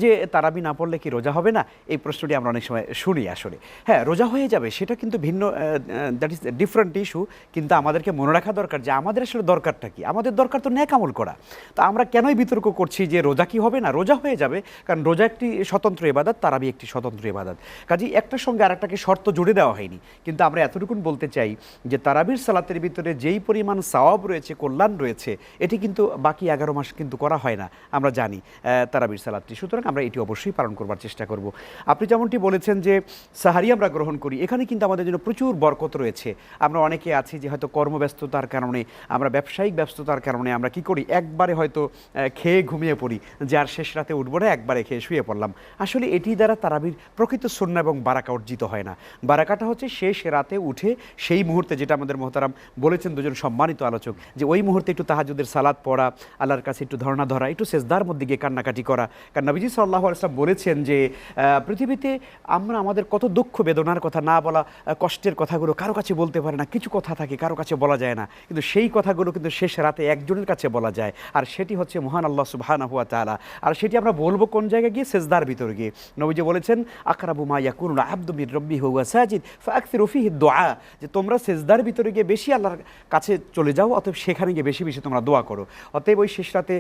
Speaker 3: যে তারাবি না পড়লে কি রোজা হবে না? এই প্রশ্নটি আমরা অনেক সময় শুনি। আসলে হ্যাঁ, রোজা হয়ে যাবে, সেটা কিন্তু ভিন্ন, দ্যাট ইজ ডিফারেন্ট ইস্যু। কিন্তু আমাদেরকে মনে রাখা দরকার যে আমাদের আসলে দরকারটা কি। আমাদের দরকার তো নেক আমল করা। তো আমরা কেনই বিতর্ক করছি যে রোজা কি হবে না? রোজা হয়ে যাবে, কারণ রোজা একটি স্বতন্ত্র ইবাদত, তারাবি একটি স্বতন্ত্র ইবাদত। কাজেই একটার সঙ্গে আরেকটাকে শর্ত জুড়ে দেওয়া হয়নি। কিন্তু আমরা এতটুকুন বলতে চাই যে তারাবির সালাতের ভিতরে যেই পরিমাণ সওয়াব রয়েছে, কল্যাণ রয়েছে, এটি কিন্তু বাকি 11 মাস কিন্তু করা হয় না, আমরা জানি তারাবির সালাতটি। সুতরাং আমরা এটি অবশ্যই পালন করবার চেষ্টা করব। আপনি যেমনটি বলেছেন যে সাহারি আমরা গ্রহণ করি, এখানে কিন্তু আমাদের জন্য প্রচুর বরকত রয়েছে। আমরা অনেকে আছি যে হয়তো কর্মব্যস্ততার কারণে, আমরা ব্যবসায়িক ব্যস্ততার কারণে আমরা কি করি, একবারে হয়তো খেয়ে ঘুমিয়ে পড়ি, যে আর শেষ রাতে উঠবো না, একবারে খেয়ে শুয়ে পড়লাম। আসলে এটি দ্বারা তারাবির প্রকৃত সুন্নাহ এবং বারাকা অর্জিত হয় না। বারাকাটা হচ্ছে শেষ রাতে উঠে সেই মুহূর্তে, যেটা আমাদের মোহতারাম বলেছেন দুজন সম্মানিত আলোচক, যে ওই মুহূর্তে একটু তাহাজ্জুদের সালাত পড়া, আল্লাহর কাছে একটু ধরনা ধরা, একটু সেজদার মধ্যে গিয়ে কান্নাকাটি করা। কারণ নবীজি সাল্লাল্লাহু আলাইহি ওয়াসাল্লাম বলেছেন যে পৃথিবীতে আমরা আমাদের কত দুঃখ বেদনার কথা, না বলা কষ্টের কথাগুলো কারো কাছে বলতে পারে না, কিছু কথা থাকে কারো কাছে বলা যায় না, কিন্তু সেই কথাগুলো কিন্তু শেষ রাতে একজনের কাছে বলা যায়, আর সেটি হচ্ছে মহান আল্লাহ সুবহানাহু ওয়া তাআলা। আর সেটি আমরা বলবো কোন জায়গায় গিয়ে? সেজদার ভিতরে গিয়ে। নবীজি বলেছেন আকরাবু মা ইয়াকুনুল আবদু মির রাব্বিহি ওয়া সাজিদ ফাআকসিরু ফীহি দুআ, যে তোমরা সেজদার ভিতরে গিয়ে বেশি আল্লাহর কাছে চলে যাও, অতএব সেখানে গিয়ে বেশি বেশি তোমরা দোয়া করো। অতএব ওই শেষ রাতে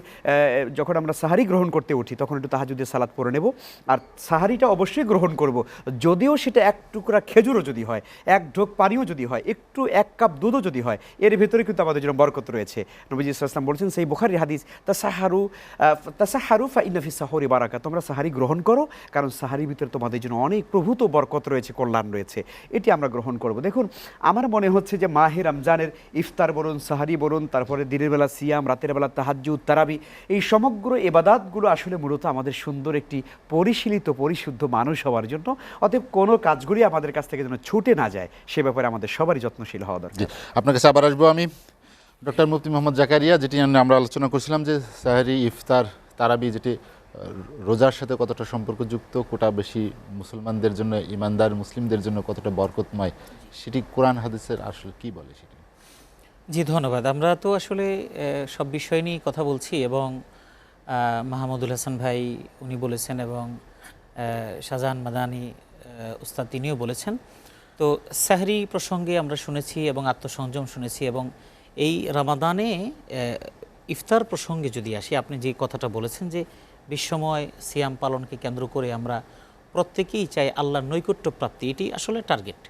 Speaker 3: যখন আমরা সাহারি গ্রহণ করতে উঠি, তখন একটু তাহাজ্জুদের সালাত পড়ে নেব, আর সাহারিটা অবশ্যই গ্রহণ করব, যদিও সেটা এক টুকরা খেজুরও যদি হয়, এক ঢোক পানিও যদি হয়, একটু 1 কাপ দুধও যদি হয়, এর ভেতরে কিন্তু আমাদের জন্য বরকত রয়েছে। নবীজি সাল্লাল্লাহু আলাইহি ওয়াসাল্লাম বলছেন সেই বুখারীর হাদিস, তাসাহারু ফা ইন্না ফিস সাহুরি বারাকা, তোমরা সাহারি গ্রহণ করো, কারণ সাহারির ভিতরে তোমাদের জন্য অনেক প্রভূত বরকত রয়েছে, কল্যাণ রয়েছে, এটি আমরা গ্রহণ করব। দেখুন, আমার মনে হচ্ছে যে মাহে রমজানের ইফতার বলুন, সাহারি বলুন, তারপরে দিনের বেলা সিয়াম, রাতের বেলা তাহাজ্জুদ, তারাবি, এই সমগ্র ইবাদতগুলো আসলে মূলত আমাদের সুন্দর একটি পরিশীলিত, পরিশুদ্ধ মানুষ হওয়ার জন্য। অতএব কোনো কাজগুলি আমাদের কাছ থেকে যেন ছুটে না যায়, সে ব্যাপারে আমাদের সবারই যত্নশীল হওয়া দরকার।
Speaker 1: আপনার কাছে আবার আসবো আমি। ডক্টর মুফতি মোহাম্মদ জাকারিয়া, যেটি আমরা আলোচনা করছিলাম যে সাহারি, ইফতার, তারাবি যেটি রোজার সাথে কতটা সম্পর্কযুক্ত, কোটা বেশি মুসলমানদের জন্য, ইমানদার মুসলিমদের জন্য কতটা বরকতময়, সেটি কোরআন হাদিসের আসলে কি বলে সেটি?
Speaker 4: জি, ধন্যবাদ। আমরা তো আসলে সব বিষয় নিয়েই কথা বলছি, এবং মাহমুদুল হাসান ভাই উনি বলেছেন, এবং শাহজাহান মাদানী উস্তাদ তিনিও বলেছেন। তো সাহরি প্রসঙ্গে আমরা শুনেছি এবং আত্মসংযম শুনেছি, এবং এই রমাদানে ইফতার প্রসঙ্গে যদি আসি, আপনি যে কথাটা বলেছেন যে বিশ্বময় সিয়াম পালনকে কেন্দ্র করে আমরা প্রত্যেকেই চাই আল্লাহর নৈকট্য প্রাপ্তি, এটি আসলে টার্গেট।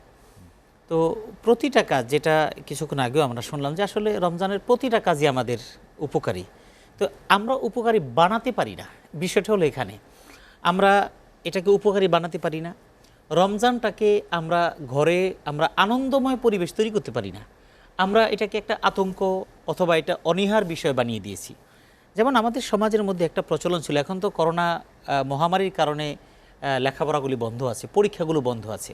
Speaker 4: তো প্রতিটা কাজ, যেটা কিছুক্ষণ আগেও আমরা শুনলাম যে আসলে রমজানের প্রতিটা কাজই আমাদের উপকারী, তো আমরা উপকারী বানাতে পারি না। বিষয়টা হলো এখানে আমরা এটাকে উপকারী বানাতে পারি না। রমজানটাকে আমরা ঘরে আমরা আনন্দময় পরিবেশ তৈরি করতে পারি না। আমরা এটাকে একটা আতঙ্ক অথবা এটা অনীহার বিষয় বানিয়ে দিয়েছি। যেমন আমাদের সমাজের মধ্যে একটা প্রচলন ছিল, এখন তো করোনা মহামারীর কারণে লেখাপড়াগুলি বন্ধ আছে, পরীক্ষাগুলো বন্ধ আছে।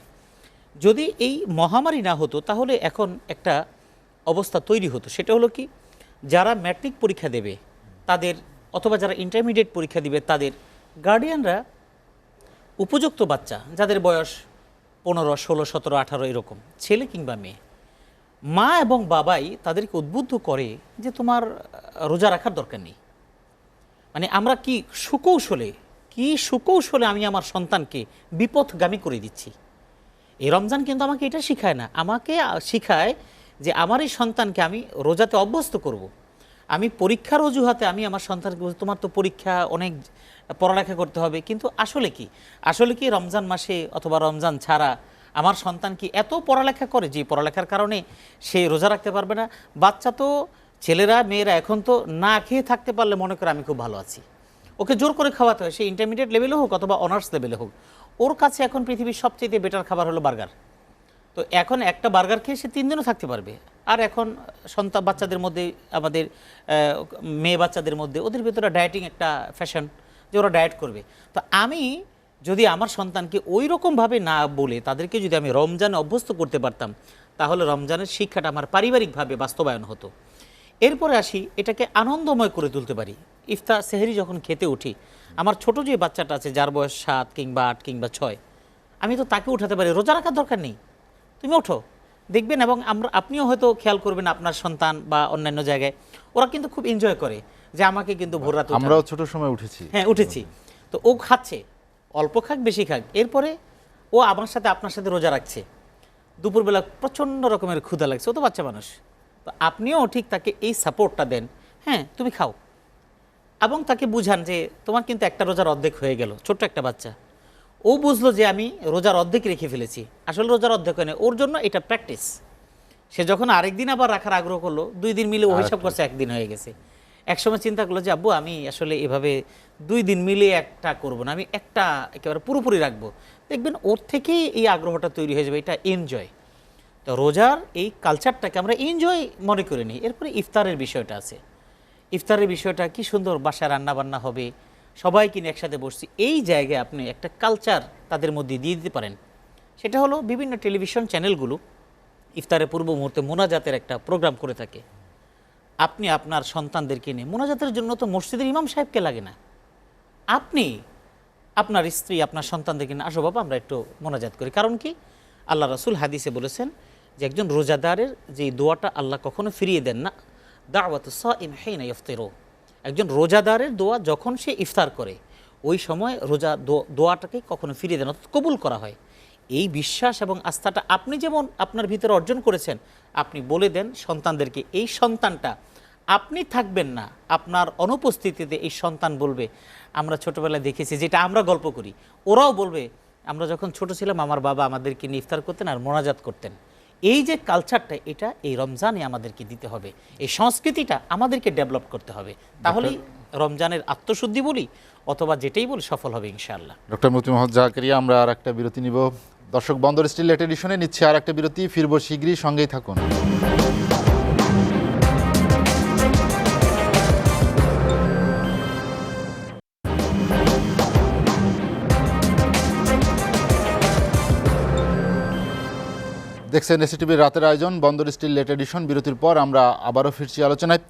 Speaker 4: যদি এই মহামারী না হতো তাহলে এখন একটা অবস্থা তৈরি হতো, সেটা হলো কি, যারা ম্যাট্রিক পরীক্ষা দেবে তাদের, অথবা যারা ইন্টারমিডিয়েট পরীক্ষা দিবে তাদের গার্ডিয়ানরা উপযুক্ত বাচ্চা যাদের বয়স 15, 16, 17, 18 এরকম ছেলে কিংবা মেয়ে, মা এবং বাবাই তাদেরকে উদ্বুদ্ধ করে যে তোমার রোজা রাখার দরকার নেই। মানে আমরা কি সুকৌশলে আমি আমার সন্তানকে বিপথগামী করে দিচ্ছি। এই রমজান কিন্তু আমাকে এটা শিখায় না, আমাকে শিখায় যে আমার এই সন্তানকে আমি রোজাতে অভ্যস্ত করব। আমি পরীক্ষার অজুহাতে আমি আমার সন্তানকে বলছি, তোমার তো পরীক্ষা, অনেক পড়ালেখা করতে হবে, কিন্তু আসলে কি রমজান মাসে অথবা রমজান ছাড়া আমার সন্তান কি এত পড়ালেখা করে যে পড়ালেখার কারণে সে রোজা রাখতে পারবে না? বাচ্চা তো, ছেলেরা মেয়েরা এখন তো না খেয়ে থাকতে পারলে মনে করে আমি খুব ভালো আছি, ওকে জোর করে খাওয়াতে হয়, সে ইন্টারমিডিয়েট লেভেলে হোক অথবা অনার্স লেভেলে হোক। ওর কাছে এখন পৃথিবীর সবচেয়ে বেটার খাবার হলো বার্গার। তো এখন একটা বার্গার খেয়ে সে 3 দিনও থাকতে পারবে। আর এখন বাচ্চাদের মধ্যে, আমাদের মেয়ে বাচ্চাদের মধ্যে ওদের ভেতরে ডায়েটিং একটা ফ্যাশন, যে ওরা ডায়েট করবে। তো আমি যদি আমার সন্তানকে ওই রকমভাবে না বলে তাদেরকে যদি আমি রমজানে অভ্যস্ত করতে পারতাম, তাহলে রমজানের শিক্ষাটা আমার পারিবারিকভাবে বাস্তবায়ন হতো। এরপরে আসি, এটাকে আনন্দময় করে তুলতে পারি। ইফতার সেহরি যখন খেতে উঠি, আমার ছোট যে বাচ্চাটা আছে যার বয়স 7 কিংবা 8 কিংবা 6, আমি তো তাকে উঠাতে পারি, রোজা রাখার দরকার নেই, তুমি ওঠো, দেখবেন। এবং আপনিও হয়তো খেয়াল করবেন আপনার সন্তান বা অন্যান্য জায়গায় ওরা কিন্তু খুব এনজয় করে যে আমাকে কিন্তু ভোর রাতে
Speaker 1: আমরাও ছোট সময় উঠেছি।
Speaker 4: হ্যাঁ, উঠেছি। তো ও খাচ্ছে, অল্প খাক বেশি খাক, এরপরে ও আমার সাথে আপনার সাথে রোজা রাখছে। দুপুরবেলা প্রচণ্ড রকমের ক্ষুধা লাগছে, ও তো বাচ্চা মানুষ, তো আপনিও ঠিক তাকে এই সাপোর্টটা দেন, হ্যাঁ তুমি খাও, এবং তাকে বুঝান যে তোমার কিন্তু একটা রোজার অর্ধেক হয়ে গেল। ছোট্ট একটা বাচ্চা, ও বুঝলো যে আমি রোজার অর্ধেক রেখে ফেলেছি, আসলে রোজার অর্ধেক হয় না, ওর জন্য এটা প্র্যাকটিস। সে যখন আরেকদিন আবার রাখার আগ্রহ করলো, 2 দিন মিলে ও হিসাব করছে 1 দিন হয়ে গেছে। একসময় চিন্তা করলো যে আব্বু আমি আসলে এভাবে 2 দিন মিলে একটা করব না, আমি একটা একেবারে পুরোপুরি রাখবো। দেখবেন ওর থেকেই এই আগ্রহটা তৈরি হয়ে যাবে, এটা এনজয়। তো রোজার এই কালচারটাকে আমরা এনজয় মনে করে নিই। এরপরে ইফতারের বিষয়টা আছে, ইফতারের বিষয়টা কি সুন্দর, বাসায় রান্না বান্না হবে, সবাই কিনে একসাথে বসছি, এই জায়গায় আপনি একটা কালচার তাদের মধ্যে দিয়ে দিতে পারেন। সেটা হলো বিভিন্ন টেলিভিশন চ্যানেলগুলো ইফতারের পূর্ব মুহূর্তে মোনাজাতের একটা প্রোগ্রাম করে থাকে। আপনি আপনার সন্তানদেরকে নিয়ে, মোনাজাতের জন্য তো মসজিদের ইমাম সাহেবকে লাগে না, আপনি আপনার স্ত্রী আপনার সন্তানদেরকে নিয়ে আসো বাবা আমরা একটু মোনাজাত করি। কারণ কি, আল্লাহ রাসূল হাদিসে বলেছেন যে একজন রোজাদারের যে দোয়াটা আল্লাহ কখনো ফিরিয়ে দেন না, দাওয়াতুস সাইম হিনা ইফতিরু, একজন রোজাদারের দোয়া যখন সে ইফতার করে ওই সময় রোজা দোয়াটাকে কখনো ফিরিয়ে দেন, অর্থাৎ কবুল করা হয়। এই বিশ্বাস এবং আস্থাটা আপনি যেমন আপনার ভিতরে অর্জন করেছেন, আপনি বলে দেন সন্তানদেরকে, এই সন্তানটা আপনি থাকবেন না, আপনার অনুপস্থিতিতে এই সন্তান বলবে, আমরা ছোটবেলায় দেখেছি, যেটা আমরা গল্প করি, ওরাও বলবে আমরা যখন ছোট ছিলাম আমার বাবা আমাদেরকে নিয়ে ইফতার করতেন আর মোনাজাত করতেন। এই যে কালচারটা, এটা এই রমজানে আমাদেরকে দিতে হবে, এই সংস্কৃতিটা আমাদেরকে ডেভেলপ করতে হবে, তাহলেই রমজানের আত্মশুদ্ধি বলি অথবা যেটাই বলি সফল হবে ইনশাআল্লাহ।
Speaker 1: ডক্টর মুফতি মোহাম্মদ জাকারিয়া, আমরা আর একটা বিরতি নিব। দর্শক, বন্দর স্টিল লেট এডিশনে নিচ্ছে আর একটা বিরতি, ফিরবো শীঘ্রই, সঙ্গেই থাকুন। দেখছেন এসিটিভির রাতের আয়োজন বন্দর স্টিল লেট এডিশন। বিরতির পর আমরা আবারও ফিরছি আলোচনায়।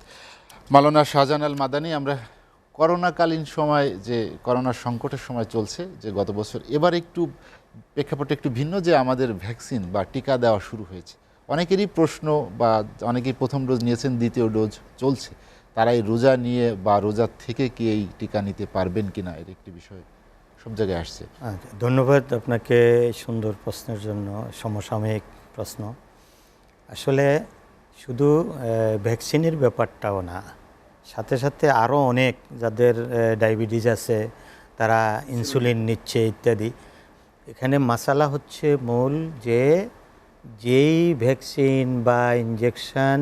Speaker 1: মাওলানা শাহজাহান আল মাদানী, আমরা করোনাকালীন সময়, যে করোনার সংকটের সময় চলছে, যে গত বছর, এবার একটু প্রেক্ষাপটে একটু ভিন্ন, যে আমাদের ভ্যাকসিন বা টিকা দেওয়া শুরু হয়েছে। অনেকেরই প্রশ্ন, বা অনেকেই প্রথম ডোজ নিয়েছেন, দ্বিতীয় ডোজ চলছে, তারা এই রোজা নিয়ে বা রোজা থেকে কি এই টিকা নিতে পারবেন কিনা, এর একটি বিষয় সব জায়গায় আসছে।
Speaker 2: ধন্যবাদ আপনাকে সুন্দর প্রশ্নের জন্য, সমসাময়িক প্রশ্ন। আসলে শুধু ভ্যাকসিনের ব্যাপারটাও না, সাথে সাথে আরও অনেক যাদের ডায়াবেটিস আছে তারা ইনসুলিন নিচ্ছে ইত্যাদি। এখানে মাসালা হচ্ছে মূল যে যেই ভ্যাকসিন বা ইনজেকশন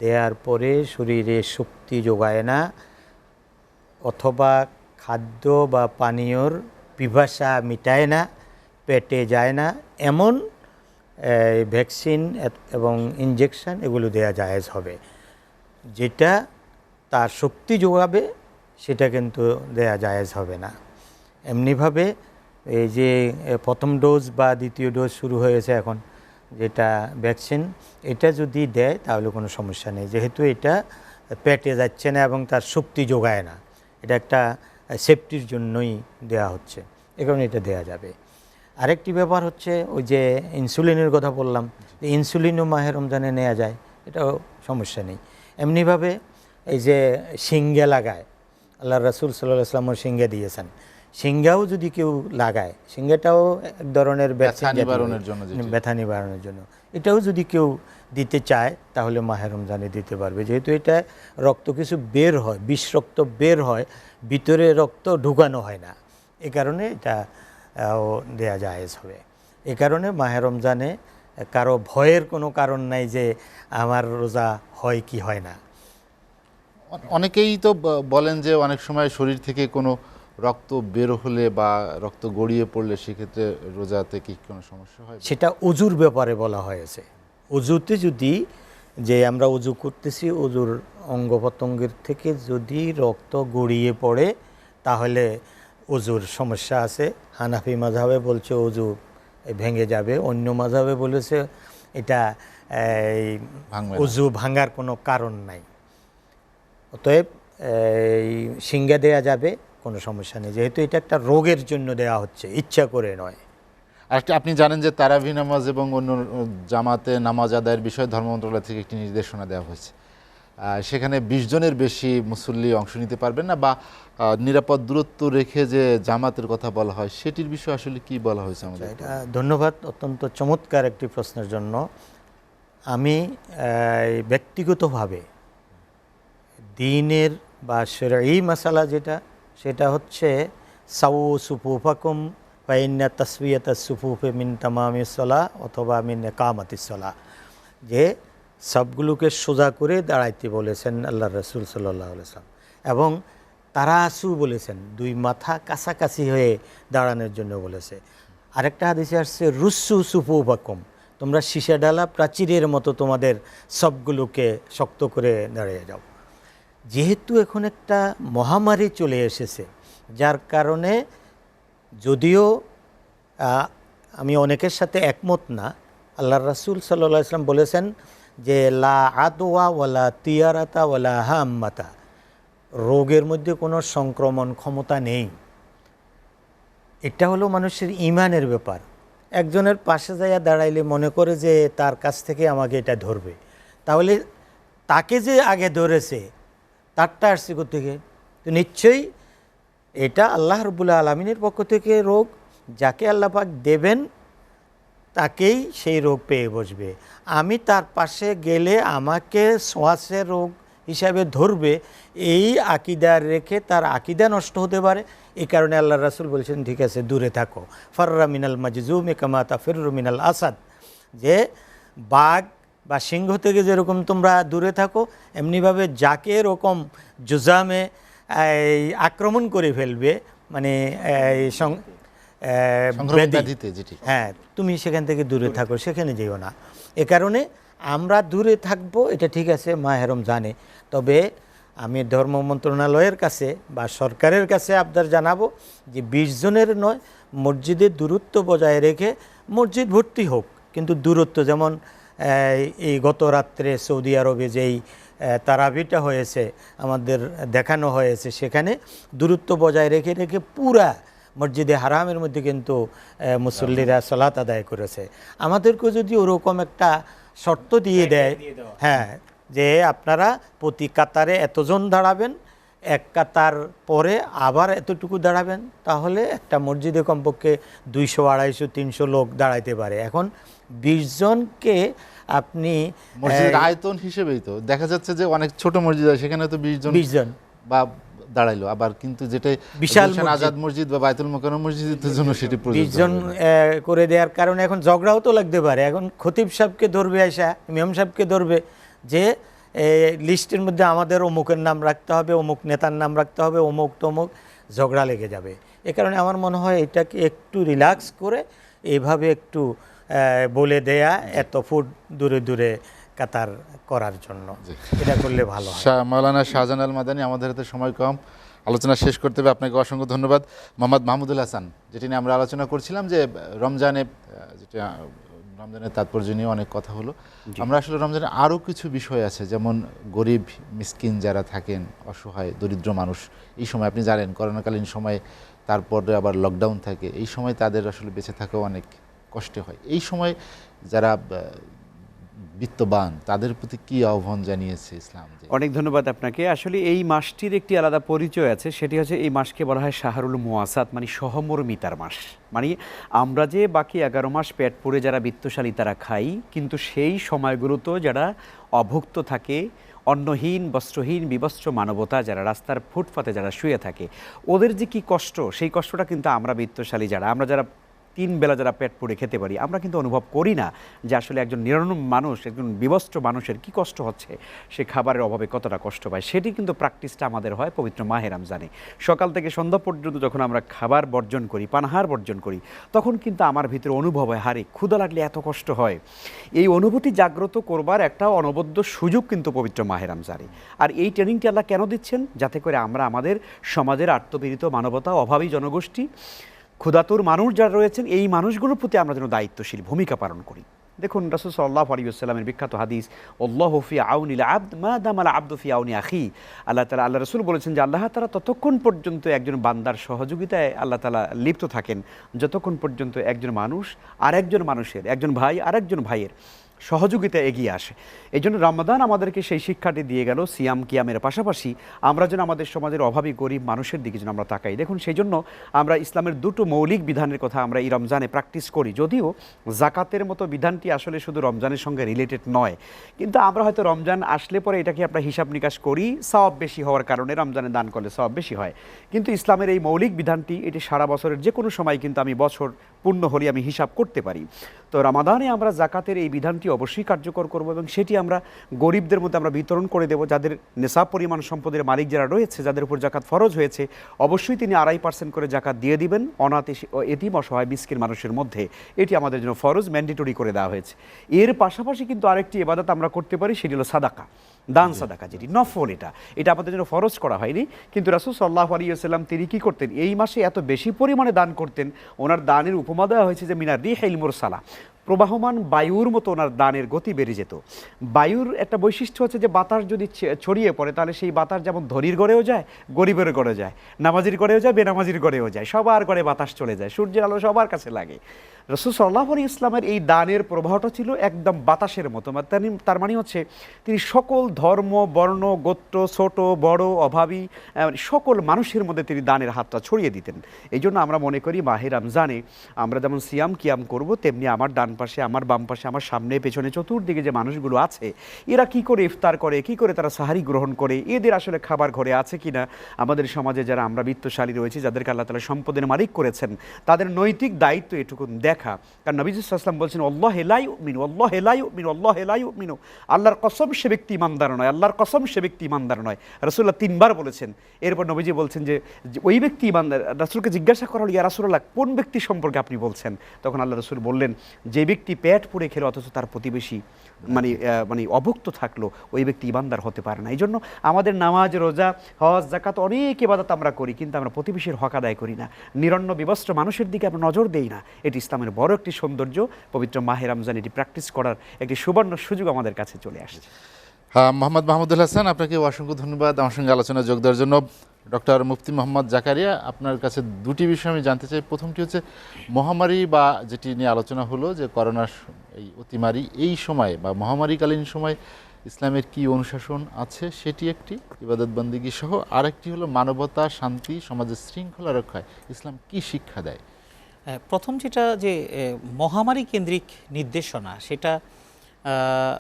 Speaker 2: দেওয়ার পরে শরীরে শক্তি যোগায় না, অথবা খাদ্য বা পানীয়র পিপাসা মিটায় না, পেটে যায় না, এমন ভ্যাকসিন এবং ইনজেকশন এগুলো দেয়া জায়েজ হবে। যেটা তার শক্তি যোগাবে সেটা কিন্তু দেয়া জায়েজ হবে না। এমনিভাবে এই যে প্রথম ডোজ বা দ্বিতীয় ডোজ শুরু হয়েছে এখন, যেটা ভ্যাকসিন, এটা যদি দেয় তাহলে কোনো সমস্যা নেই, যেহেতু এটা পেটে যাচ্ছে না এবং তার শক্তি যোগায় না, এটা একটা সেফটির জন্যই দেয়া হচ্ছে, এ কারণে এটা দেয়া যাবে। আরেকটি ব্যাপার হচ্ছে ওই যে ইনসুলিনের কথা বললাম, ইনসুলিনও মাহে রমজানে নেওয়া যায়, এটাও সমস্যা নেই। এমনিভাবে এই যে শিঙ্গে লাগায়, আল্লাহ রাসূল সাল্লাল্লাহু আলাইহি ওয়াসাল্লাম শিঙ্গে দিয়েছেন, শিঙ্গাও যদি কেউ লাগায়, শিঙ্গাটাও এক ধরনের
Speaker 1: ব্যথা নিবারণের জন্য,
Speaker 2: ব্যথা নিবারণের জন্য, এটাও যদি কেউ দিতে চায় তাহলে মাহে রমজানে দিতে পারবে, যেহেতু এটা রক্ত কিছু বের হয়, বিষ রক্ত বের হয়, ভিতরে রক্ত ঢুকানো হয় না, এ কারণে এটা দেয়া জায়েজ হবে। এ কারণে মাহে রমজানে কারো ভয়ের কোনো কারণ নাই যে আমার রোজা হয় কি হয় না।
Speaker 1: অনেকেই তো বলেন যে অনেক সময় শরীর থেকে কোনো রক্ত বের হলে বা রক্ত গড়িয়ে পড়লে সেক্ষেত্রে রোজাতে কি কোনো সমস্যা হয়?
Speaker 2: সেটা অজুর ব্যাপারে বলা হয়েছে। অজুতে যদি, যে আমরা অজু করতেছি, অজুর অঙ্গ প্রত্যঙ্গের থেকে যদি রক্ত গড়িয়ে পড়ে তাহলে অজুর সমস্যা আছে। হানাফি মাযহাবে বলছে অজু ভেঙে যাবে, অন্য মাযহাবে বলেছে এটা অজু ভাঙার কোনো কারণ নাই। অতএব শিঙ্গা দেয়া যাবে, কোনো সমস্যা নেই, যেহেতু এটা একটা রোগের জন্য দেয়া হচ্ছে, ইচ্ছা করে নয়।
Speaker 1: আরেকটা, আপনি জানেন যে তারাবি নামাজ এবং অন্য জামাতে নামাজ আদায়ের বিষয়ে ধর্ম মন্ত্রণালয় থেকে একটি নির্দেশনা দেওয়া হয়েছে, সেখানে ২০ জনের বেশি মুসল্লি অংশ নিতে পারবেন না, বা নিরাপদ দূরত্ব রেখে যে জামাতের কথা বলা হয় সেটির বিষয়ে আসলে কি বলা হয়েছে আমাদের?
Speaker 2: এটা ধন্যবাদ অত্যন্ত চমৎকার একটি প্রশ্নের জন্য। আমি ব্যক্তিগতভাবে দ্বীনের বা শরঈ মাসালা যেটা, সেটা হচ্ছে সাউ সুফুফাকুম ফাইন্না তাসবিয়াতাস সুফুফে মিন তামামিস সালাহ অথবা মিন ইকামাতিস সালাহ, যে সবগুলোকে সোজা করে দাঁড়াইতে বলেছেন আল্লাহ রাসূল সাল্লাল্লাহু আলাইহি ওয়াসাল্লাম, এবং তারাসু বলেছেন, দুই মাথা কাছাকাছি হয়ে দাঁড়ানোর জন্য বলেছে। আরেকটা হাদিসে আসছে রুসু সুফুফাকুম, তোমরা সীসা ডালা প্রাচীরের মতো তোমাদের সবগুলোকে শক্ত করে দাঁড়িয়ে যাও। যেহেতু এখন একটা মহামারী চলে এসেছে, যার কারণে যদিও আমি অনেকের সাথে একমত না, আল্লাহর রাসূল সাল্লাল্লাহু আলাইহি ওয়াসাল্লাম বলেছেন যে লা আদওয়া ওয়ালা তিয়ারাতা ওয়ালা হাম্মাতা, রোগের মধ্যে কোনো সংক্রমণ ক্ষমতা নেই। এটা হলো মানুষের ঈমানের ব্যাপার। একজনের পাশে যাইয়া দাঁড়াইলে মনে করে যে তার কাছ থেকে আমাকে এটা ধরবে, তাহলে তাকে যে আগে ধরেছে তারটা আসছে কোত্থেকে? তো নিশ্চয়ই এটা আল্লাহ রাব্বুল আলামিনের পক্ষ থেকে রোগ, যাকে আল্লাহ পাক দেবেন তাকেই সেই রোগ পেয়ে বসবে। আমি তার পাশে গেলে আমাকে শ্বাসের রোগ হিসাবে ধরবে, এই আকীদা রেখে তার আকীদা নষ্ট হতে পারে। এই কারণে আল্লাহ রাসূল বলছেন ঠিক আছে দূরে থাকো, ফাররা মিনাল মাজজুমি কামা তাফিররু মিনাল আসাদ, যে বাঘ বা সিংহ থেকে যেরকম তোমরা দূরে থাকো, এমনিভাবে যাকে এরকম জুজামে আক্রমণ করে ফেলবে, মানে হ্যাঁ, তুমি সেখান থেকে দূরে থাকো, সেখানে যেও না। এ কারণে আমরা দূরে থাকবো, এটা ঠিক আছে মাহে রমজানে। তবে আমি ধর্ম মন্ত্রণালয়ের কাছে বা সরকারের কাছে আবদার জানাবো যে ২০ জনের নয়, মসজিদের দূরত্ব বজায় রেখে মসজিদ ভর্তি হোক, কিন্তু দূরত্ব, যেমন এই গত রাত্রে সৌদি আরবে যেই তারাবিটা হয়েছে আমাদের দেখানো হয়েছে, সেখানে দূরত্ব বজায় রেখে রেখে পুরা মসজিদে হারামের মধ্যে কিন্তু মুসল্লিরা সালাত আদায় করেছে। আমাদেরকেও যদি ওরকম একটা শর্ত দিয়ে দেয়, হ্যাঁ, যে আপনারা প্রতি কাতারে এতজন দাঁড়াবেন, এক কাতার পরে আবার এতটুকু দাঁড়াবেন, তাহলে একটা মসজিদে কমপক্ষে ২০০, ২৫০, ৩০০ লোক দাঁড়াইতে পারে। এখন ২০ জনকে আপনি
Speaker 1: মসজিদের আয়তন হিসেবেই তো দেখা যাচ্ছে যে অনেক ছোট মসজিদ আছে, সেখানে তো ২০ জন বা দাঁড়াইলো, আবার কিন্তু যেটা বিশাল আজাদ মসজিদ বা বায়তুল মোকাররম মসজিদের জন্য সেটি
Speaker 2: ২০ জন করে দেওয়ার কারণে এখন ঝগড়াও তো লাগতে পারে। এখন খতিব সাহেবকে ধরবে, আয়সা ইমাম সাহেবকে ধরবে যে লিস্টের মধ্যে আমাদের অমুকের নাম রাখতে হবে, অমুক নেতার নাম রাখতে হবে, অমুক তমুক, ঝগড়া লেগে যাবে। এ কারণে আমার মনে হয় এটাকে একটু রিল্যাক্স করে এইভাবে একটু বলে দেয়া, এত ফুট দূরে দূরে কাতার করার জন্য, এটা করলে ভালো হয়।
Speaker 1: মাওলানা শাহজাহান আল মাদানী, আমাদের হাতে সময় কম, আলোচনা শেষ করতে হবে। আপনাকে অসংখ্য ধন্যবাদ মোহাম্মদ মাহমুদুল হাসান। যেটি নিয়ে আমরা আলোচনা করছিলাম যে রমজানে যেটা রমজানের তাৎপর্য নিয়ে অনেক কথা হলো। আমরা আসলে রমজানে আরও কিছু বিষয় আছে, যেমন গরিব মিসকিন যারা থাকেন, অসহায় দরিদ্র মানুষ, এই সময় আপনি জানেন করোনাকালীন সময়ে, তারপরে আবার লকডাউন থাকে, এই সময় তাদের আসলে বেঁচে থাকাও অনেক কষ্ট হয়। এই সময় যারা বিত্তবান তাদের প্রতি কি আহ্বান জানিয়েছে ইসলাম?
Speaker 3: অনেক ধন্যবাদ আপনাকে। আসলে এই মাসটির একটি আলাদা পরিচয় আছে, সেটি হচ্ছে এই মাসকে বলা হয় শাহরুল মুয়াসাত, মানে সহমর্মিতার মাস। মানে আমরা যে বাকি 11 মাস পেট পুড়ে যারা বিত্তশালী তারা খাই, কিন্তু সেই সময়গুলোতেও যারা অভুক্ত থাকে, অন্নহীন বস্ত্রহীন বিবস্ত্র মানবতা যারা রাস্তার ফুটপাতে যারা শুয়ে থাকে, ওদের যে কি কষ্ট, সেই কষ্টটা কিন্তু আমরা বিত্তশালী যারা, আমরা যারা 3 বেলা যারা পেট পুড়ে খেতে পারি, আমরা কিন্তু অনুভব করি না যে আসলে একজন নিরন্ন মানুষ, একজন বিবস্ত্র মানুষের কি কষ্ট হচ্ছে, সে খাবারের অভাবে কতটা কষ্ট পায়। সেটি কিন্তু প্র্যাকটিসটা আমাদের হয় পবিত্র মাহে রমজানে। সকাল থেকে সন্ধ্যা পর্যন্ত যখন আমরা খাবার বর্জন করি, পানাহার বর্জন করি, তখন কিন্তু আমার ভিতরে অনুভব হয়, হারে ক্ষুধা লাগলে এত কষ্ট হয়। এই অনুভূতি জাগ্রত করবার একটা অনবদ্য সুযোগ কিন্তু পবিত্র মাহে রমজানে। আর এই ট্রেনিংটি আল্লাহ কেন দিচ্ছেন? যাতে করে আমরা আমাদের সমাজের আত্মপীড়িত মানবতা, অভাবী জনগোষ্ঠী, ক্ষুধাতুর মানুষ যারা রয়েছেন, এই মানুষগুলোর প্রতি আমরা যেন দায়িত্বশীল ভূমিকা পালন করি। দেখুন রাসূল সাল্লাল্লাহু আলাইহি ওয়াসাল্লামের বিখ্যাত হাদিস, আল্লাহু ফি আউনিল আবদ মা দামাল আবদু ফি আউনি আখি। আল্লাহ রাসূল বলেছেন যে আল্লাহ তাআলা ততক্ষণ পর্যন্ত একজন বান্দার সহযোগিতায় আল্লাহ তাআলা লিপ্ত থাকেন, যতক্ষণ পর্যন্ত একজন মানুষ আরেকজন মানুষের, একজন ভাই আরেকজন ভাইয়ের সহযোগিতা এগিয়ে আসে। এই জন্য রমাদান আমাদেরকে সেই শিক্ষাটি দিয়ে গেল, সিয়াম কিয়ামের পাশাপাশি আমরা যেন আমাদের সমাজের অভাবী গরিব মানুষের দিকে যেন আমরা তাকাই। দেখুন সেই জন্য আমরা ইসলামের 2টো মৌলিক বিধানের কথা আমরা এই রমজানে প্র্যাকটিস করি। যদিও জাকাতের মতো বিধানটি আসলে শুধু রমজানের সঙ্গে রিলেটেড নয়, কিন্তু আমরা হয়তো রমজান আসলে পরে এটাকে আমরা হিসাব নিকাশ করি, সওয়াব বেশি হওয়ার কারণে রমজানে দান করলে সওয়াব বেশি হয়। কিন্তু ইসলামের এই মৌলিক বিধানটি, এটি সারা বছরের যে কোনো সময় কিন্তু আমি বছর পূর্ণ হলে আমি হিসাব করতে পারি। তো রমাদানে আমরা জাকাতের এই বিধানটি অবশ্যই কার্যকর করব এবং সেটি আমরা গরিবদের মধ্যে আমরা বিতরণ করে দেব। যাদের নেশাব পরিমাণ সম্পদের মালিক যারা রয়েছে, যাদের উপর জাকাত ফরজ হয়েছে, অবশ্যই তিনি 2.5% করে জাকাত দিয়ে দিবেন অনাথ এতিম অসহায় মিসকিন মানুষের মধ্যে। এটি আমাদের জন্য ফরজ, ম্যান্ডেটরি করে দেওয়া হয়েছে। এর পাশাপাশি কিন্তু আরেকটি ইবাদত আমরা করতে পারি, সেটি হলো সাদাকা, দান সাদাকা, যেটি নফল। এটা আমাদের জন্য ফরজ করা হয়নি, কিন্তু রাসূল সাল্লাল্লাহু আলাইহি ওয়াসাল্লাম তিনি কী করতেন? এই মাসে এত বেশি পরিমাণে দান করতেন, ওনার দানের উপমা দেওয়া হয়েছে যে মিনার রিহিল মুরসালা, প্রবাহমান বায়ুর মতো ওনার দানের গতি বেড়ে যেত। বায়ুর একটা বৈশিষ্ট্য হচ্ছে যে বাতাস যদি ছড়িয়ে পড়ে, তাহলে সেই বাতাস যেমন ধনীর গড়েও যায়, গরিবের গড়ে যায়, নামাজির গড়েও যায়, বেনামাজির গড়েও যায়, সবার গড়ে বাতাস চলে যায়, সূর্যের আলো সবার কাছে লাগে। রাসূল সাল্লাল্লাহু আলাইহি ওয়াসাল্লামের এই দানের প্রবাহটা ছিল একদম বাতাসের মতো। তার মানে হচ্ছে তিনি সকল ধর্ম, বর্ণ, গোত্র, ছোট বড়, অভাবী সকল মানুষের মধ্যে তিনি দানের হাতটা ছড়িয়ে দিতেন। এই জন্য আমরা মনে করি মাহে রমজানে আমরা যেমন সিয়াম কিয়াম করব, তেমনি আমার ডান পাশে, আমার বাম পাশে, আমার সামনে পেছনে চতুর্দিকে যে মানুষগুলো আছে, এরা কি করে ইফতার করে, কি করে তারা সাহারি গ্রহণ করে, এদের আসলে খাবার ঘরে আছে কিনা, আমাদের সমাজে যারা আমরা বিত্তশালী রয়েছি, যাদেরকে আল্লাহ তাআলা সম্পদের মালিক করেছেন, তাদের নৈতিক দায়িত্ব এটুকু দেখা। কারণ নবী সাল্লাল্লাহু আলাইহি ওয়াসাল্লাম বলছেন, আল্লাহু লা ইউমিনু, আল্লাহু লা ইউমিনু, আল্লাহু লা ইউমিনু, আল্লাহর কসম সে ব্যক্তি ইমানদার নয়, আল্লাহর কসম সে ব্যক্তি ইমানদার নয়। রাসূলুল্লাহ 3 বার বলেছেন। এরপর নবীজি বলছেন যে ওই ব্যক্তি ইমানদার। রাসূলকে জিজ্ঞাসা করা হলো, ইয়া রাসূলুল্লাহ কোন ব্যক্তি সম্পর্কে আপনি বলছেন? তখন আল্লাহ রাসূল বললেন, যে ব্যক্তি পেট পুড়ে খেলো অথচ তার প্রতিবেশী মানে অভুক্ত থাকলো, ওই ব্যক্তি ইমানদার হতে পারে না। এই জন্য আমাদের নামাজ, রোজা, হজ, যাকাত অনেক ইবাদত আমরা করি, কিন্তু আমরা প্রতিবেশীর হক আদায় করি না, নিরন্ন বিবস্ত্র মানুষের দিকে আমরা নজর দেই না। এটি ইসলামের বড় একটি সৌন্দর্য। পবিত্র মাহে রমজান এটি প্র্যাকটিস করার একটি সুবর্ণ সুযোগ আমাদের কাছে চলে আসছে।
Speaker 1: হ্যাঁ, মোহাম্মদ মাহমুদুল হাসান, আপনাকে অসংখ্য ধন্যবাদ আমার সঙ্গে আলোচনায় যোগ দেওয়ার জন্য। ডক্টর মুফতি মোহাম্মদ জাকারিয়া, আপনার কাছে 2টি বিষয় আমি জানতে চাই। প্রথমটি হচ্ছে মহামারী বা যেটি নিয়ে আলোচনা হলো যে করোনার এই অতিমারি, এই সময় বা মহামারীকালীন সময় ইসলামের কি অনুশাসন আছে সেটি একটি, ইবাদত বন্দেগী সহ। আরেকটি হলো মানবতা, শান্তি, সমাজের শৃঙ্খলা রক্ষায় ইসলাম কি শিক্ষা দেয়।
Speaker 4: প্রথম যেটা যে মহামারী কেন্দ্রিক নির্দেশনা, সেটা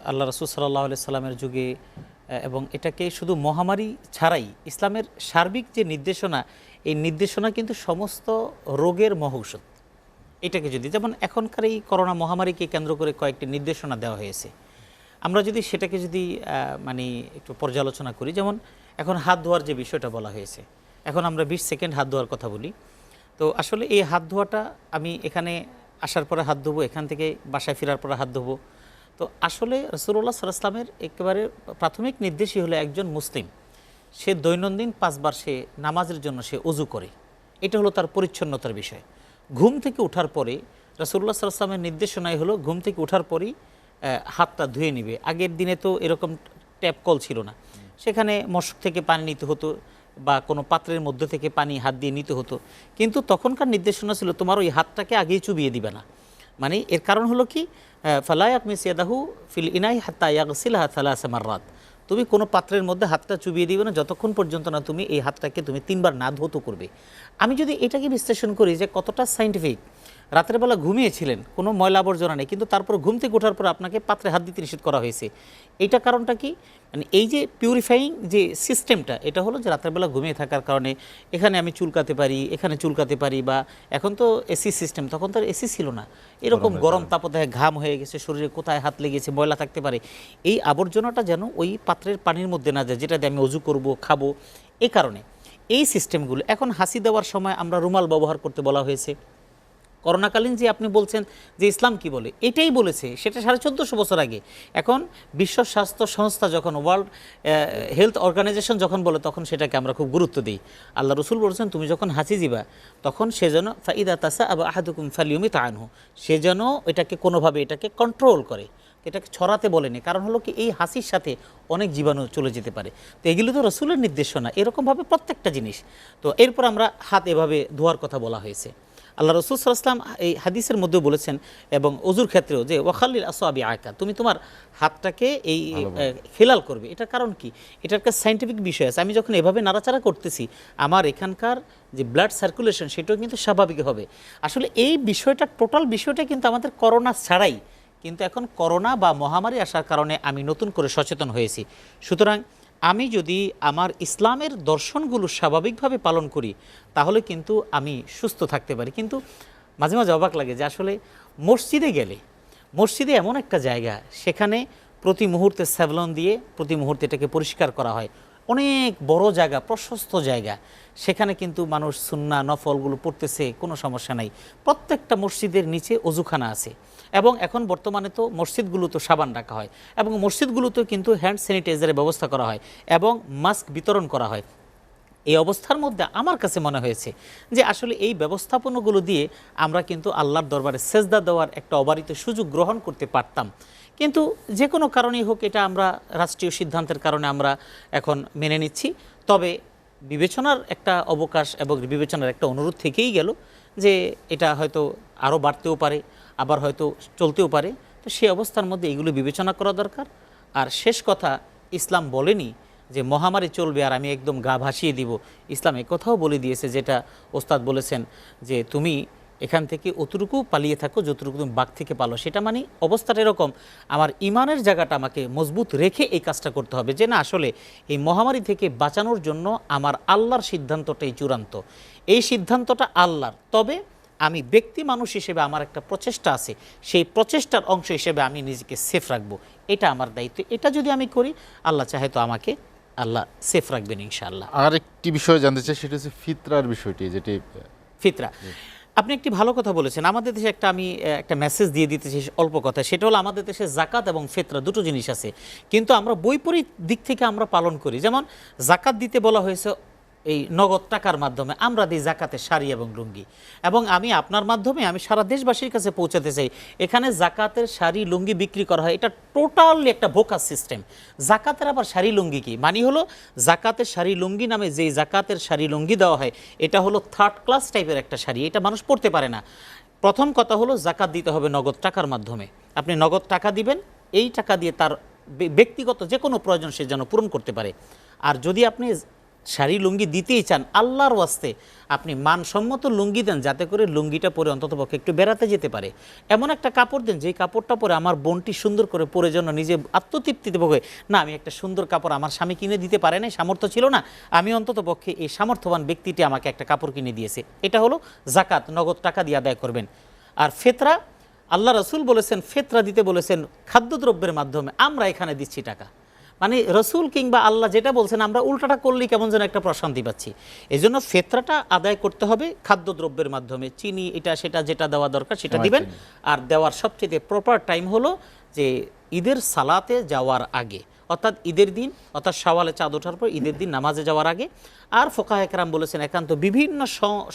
Speaker 4: আল্লাহ রাসূল সাল্লাল্লাহু আলাইহি সাল্লামের যুগে, এবং এটাকে শুধু মহামারী ছাড়াই ইসলামের সার্বিক যে নির্দেশনা, এই নির্দেশনা কিন্তু সমস্ত রোগের মহৌষধ। এটাকে যদি, যেমন এখনকার এই করোনা মহামারীকে কেন্দ্র করে কয়েকটি নির্দেশনা দেওয়া হয়েছে, আমরা যদি সেটাকে যদি মানে একটু পর্যালোচনা করি, যেমন এখন হাত ধোয়ার যে বিষয়টা বলা হয়েছে, এখন আমরা 20 সেকেন্ড হাত ধোয়ার কথা বলি। তো আসলে এই হাত ধোয়াটা আমি এখানে আসার পরে হাত ধোবো, এখান থেকে বাসায় ফেরার পরে হাত ধোবো। তো আসলে রাসূলুল্লাহ সাল্লাল্লাহু আলাইহি ওয়াসাল্লামের একেবারে প্রাথমিক নির্দেশই হলো একজন মুসলিম সে দৈনন্দিন 5 বার সে নামাজের জন্য সে অজু করে, এটা হলো তার পরিচ্ছন্নতার বিষয়। ঘুম থেকে ওঠার পরে রাসূলুল্লাহ সাল্লাল্লাহু আলাইহি ওয়াসাল্লামের নির্দেশনাই হলো ঘুম থেকে ওঠার পরেই হাতটা ধুয়ে নিবে। আগের দিনে তো এরকম ট্যাপ কল ছিল না, সেখানে মশক থেকে পানি নিতে হতো বা কোনো পাত্রের মধ্যে থেকে পানি হাত দিয়ে নিতে হতো, কিন্তু তখনকার নির্দেশনা ছিল তোমার ওই হাতটাকে আগেই চুবিয়ে দিবে না। মানে এর কারণ হলো কি, ফালা ইয়াকমিস ইয়াদাহু ফিল ইনাই হাত্তা ইয়াগসিলহা সালাসা মাররাত, তুমি কোনো পাত্রের মধ্যে হাতটা চুবিয়ে দিবে না যতক্ষণ পর্যন্ত না তুমি এই হাতটাকে তুমি 3 বার না ধৌত করবে। আমি যদি এটাকে বিশ্লেষণ করি যে কতটা সাইন্টিফিক, রাতের বেলা ঘুমিয়েছিলেন, কোনো ময়লা আবর্জনা নেই, কিন্তু তারপর ঘুম থেকে ওঠার পর আপনাকে পাত্রে হাত দিতে নিষেধ করা হয়েছে। এইটা কারণটা কি, মানে এই যে পিউরিফাইং যে সিস্টেমটা, এটা হলো যে রাতের বেলা ঘুমিয়ে থাকার কারণে এখানে আমি চুলকাতে পারি, এখানে চুলকাতে পারি, বা এখন তো এসি সিস্টেম, তখন তো এসি ছিল না, এরকম গরম তাপদাহে ঘাম হয়ে গেছে, শরীরে কোথায় হাত লেগেছে, ময়লা থাকতে পারে, এই আবর্জনাটা যেন ওই পাত্রের পানির মধ্যে না যায়, যেটা দিয়ে আমি অজু করব, খাবো। এই কারণে এই সিস্টেমগুলো, এখন হাসি দেওয়ার সময় আমরা রুমাল ব্যবহার করতে বলা হয়েছে। করোনাকালীন যে আপনি বলছেন যে ইসলাম কি বলে, এটাই বলেছে, সেটা 1450 বছর আগে। এখন বিশ্ব স্বাস্থ্য সংস্থা যখন, ওয়ার্ল্ড হেলথ অর্গানাইজেশন যখন বলে, তখন সেটাকে আমরা খুব গুরুত্ব দিই। আল্লাহ রসুল বলছেন তুমি যখন হাসি দিবা তখন সে যেন ফাইদা তাসা আবা আহাদুকুম ফালিউমিত আনহু, সে যেন এটাকে কোনোভাবে এটাকে কন্ট্রোল করে, এটাকে ছড়াতে বলেনি। কারণ হলো কি, এই হাসির সাথে অনেক জীবাণু চলে যেতে পারে। তো এগুলো তো রসুলের নির্দেশনা, এরকমভাবে প্রত্যেকটা জিনিস। তো এরপর আমরা হাত এভাবে ধোয়ার কথা বলা হয়েছে। আল্লাহ রসুল সাল্লাল্লাহু আলাইহি ওয়াসাল্লাম এই হাদিসের মধ্যে বলেছেন, এবং অজুর ক্ষেত্রেও, যে ওয়াখাল্লিল আসওয়াবি আকা, তুমি তোমার হাতটাকে এই খেলাল করবে। এটার কারণ কি, এটার একটা সাইন্টিফিক বিষয় আছে। আমি যখন এভাবে নাড়াচাড়া করতেছি, আমার এখানকার যে ব্লাড সার্কুলেশন সেটাও কিন্তু স্বাভাবিক হবে। আসলে এই বিষয়টা, টোটাল বিষয়টা কিন্তু আমাদের করোনা ছাড়াই, কিন্তু এখন করোনা বা মহামারী আসার কারণে আমি নতুন করে সচেতন হয়েছি। সুতরাং আমি যদি আমার ইসলামের দর্শনগুলো স্বাভাবিকভাবে পালন করি, তাহলে কিন্তু আমি সুস্থ থাকতে পারি। কিন্তু মাঝে মাঝে অবাক লাগে যে আসলে মসজিদে গেলে, মসজিদে এমন একটা জায়গা, সেখানে প্রতি মুহূর্তে স্যাভলন দিয়ে প্রতি মুহূর্তে এটাকে পরিষ্কার করা হয়। অনেক বড় জায়গা, প্রশস্ত জায়গা, সেখানে কিন্তু মানুষ সুন্নাহ নফলগুলো পড়তেছে, কোনো সমস্যা নাই। প্রত্যেকটা মসজিদের নিচে অজুখানা আছে, এবং এখন বর্তমানে তো মসজিদগুলো তো সাবান রাখা হয়, এবং মসজিদগুলোতেও কিন্তু হ্যান্ড স্যানিটাইজারের ব্যবস্থা করা হয়, এবং মাস্ক বিতরণ করা হয়। এই অবস্থার মধ্যে আমার কাছে মনে হয়েছে যে আসলে এই ব্যবস্থাপনাগুলো দিয়ে আমরা কিন্তু আল্লাহর দরবারে সেজদা দেওয়ার একটা অবারিত সুযোগ গ্রহণ করতে পারতাম। কিন্তু যে কোনো কারণেই হোক, এটা আমরা রাষ্ট্রীয় সিদ্ধান্তের কারণে আমরা এখন মেনে নিচ্ছি। তবে বিবেচনার একটা অবকাশ এবং বিবেচনার একটা অনুরোধ থেকেই গেল যে এটা হয়তো আরও বাড়তেও পারে, আবার হয়তো চলতেও পারে। তো সেই অবস্থার মধ্যে এগুলো বিবেচনা করা দরকার। আর শেষ কথা, ইসলাম বলেনি যে মহামারী চলবে আর আমি একদম গা ভাসিয়ে দিব। ইসলাম কথাও বলে দিয়েছে, যেটা ওস্তাদ বলেছেন, যে তুমি এখান থেকে অতটুকু পালিয়ে থাকো যতটুকু তুমি বাঘ থেকে পালো। সেটা মানে অবস্থাটা এরকম, আমার ইমানের জায়গাটা আমাকে মজবুত রেখে এই কাজটা করতে হবে, যে না আসলে এই মহামারী থেকে বাঁচানোর জন্য আমার আল্লাহর সিদ্ধান্তটাই চূড়ান্ত, এই সিদ্ধান্তটা আল্লাহর। তবে আমি ব্যক্তি মানুষ হিসেবে আমার একটা প্রচেষ্টা আছে, সেই প্রচেষ্টার অংশ হিসেবে আমি নিজেকে সেফ রাখবো, এটা আমার দায়িত্ব। এটা যদি আমি করি, আল্লাহ চাহে তো আমাকে আল্লাহ সেফ রাখবেন ইনশাআল্লাহ।
Speaker 1: আর একটি বিষয় জানতে চাই, সেটা হচ্ছে ফিতরার বিষয়টি, যেটি
Speaker 4: ফিতরা। আপনি একটি ভালো কথা বলেছেন। আমাদের দেশে আমি একটা মেসেজ দিয়ে দিতে চাই অল্প কথা, সেটা হলো আমাদের দেশে জাকাত এবং ফিতরা দুটো জিনিস আছে, কিন্তু আমরা বৈপরীত দিক থেকে আমরা পালন করি। যেমন জাকাত দিতে বলা হয়েছে এই নগদ টাকার মাধ্যমে, আমরা দিই জাকাতের শাড়ি এবং লুঙ্গি, এবং আমি আপনার মাধ্যমে আমি সারা দেশবাসীর কাছে পৌঁছাতে চাই, এখানে জাকাতের শাড়ি লুঙ্গি বিক্রি করা হয়, এটা টোটালি একটা বোকাস সিস্টেম। জাকাতের আবার শাড়ি লুঙ্গি কি মানে, হলো জাকাতের শাড়ি লুঙ্গি নামে যেই জাকাতের শাড়ি লুঙ্গি দেওয়া হয়, এটা হলো থার্ড ক্লাস টাইপের একটা শাড়ি, এটা মানুষ পরতে পারে না। প্রথম কথা হলো জাকাত দিতে হবে নগদ টাকার মাধ্যমে। আপনি নগদ টাকা দিবেন, এই টাকা দিয়ে তার ব্যক্তিগত যে কোনো প্রয়োজন সে যেন পূরণ করতে পারে। আর যদি আপনি শাড়ি লুঙ্গি দিতেই চান, আল্লাহর ওয়াস্তে আপনি মানসম্মত লুঙ্গি দেন, যাতে করে লুঙ্গিটা পরে অন্ততপক্ষে একটু বেড়াতে যেতে পারে। এমন একটা কাপড় দেন, যেই কাপড়টা পরে আমার বোনটি সুন্দর করে পরে যেন নিজে আত্মতৃপ্তিতে ভোগে, না আমি একটা সুন্দর কাপড় আমার স্বামী কিনে দিতে পারে না, সামর্থ্য ছিল না, আমি অন্ততপক্ষে এই সামর্থ্যবান ব্যক্তিটি আমাকে একটা কাপড় কিনে দিয়েছে। এটা হলো জাকাত, নগদ টাকা দিয়ে আদায় করবেন। আর ফিতরা, আল্লাহ রাসূল বলেছেন ফিতরা দিতে বলেছেন খাদ্যদ্রব্যের মাধ্যমে, আমরা এখানে দিচ্ছি টাকা। মানে রসুল কিংবা আল্লাহ যেটা বলছেন, আমরা উল্টাটা করলেই কেমন যেন একটা প্রশান্তি পাচ্ছি। এই জন্য ফিতরাটা আদায় করতে হবে খাদ্যদ্রব্যের মাধ্যমে, চিনি এটা সেটা যেটা দেওয়া দরকার সেটা দিবেন। আর দেওয়ার সবচেয়ে প্রপার টাইম হলো যে ঈদের সালাতে যাওয়ার আগে, অর্থাৎ ঈদের দিন, অর্থাৎ শাওয়ালে চাঁদ ওঠার পর ঈদের দিন নামাজে যাওয়ার আগে। আর ফোকাহে কেরাম বলেছেন একান্ত বিভিন্ন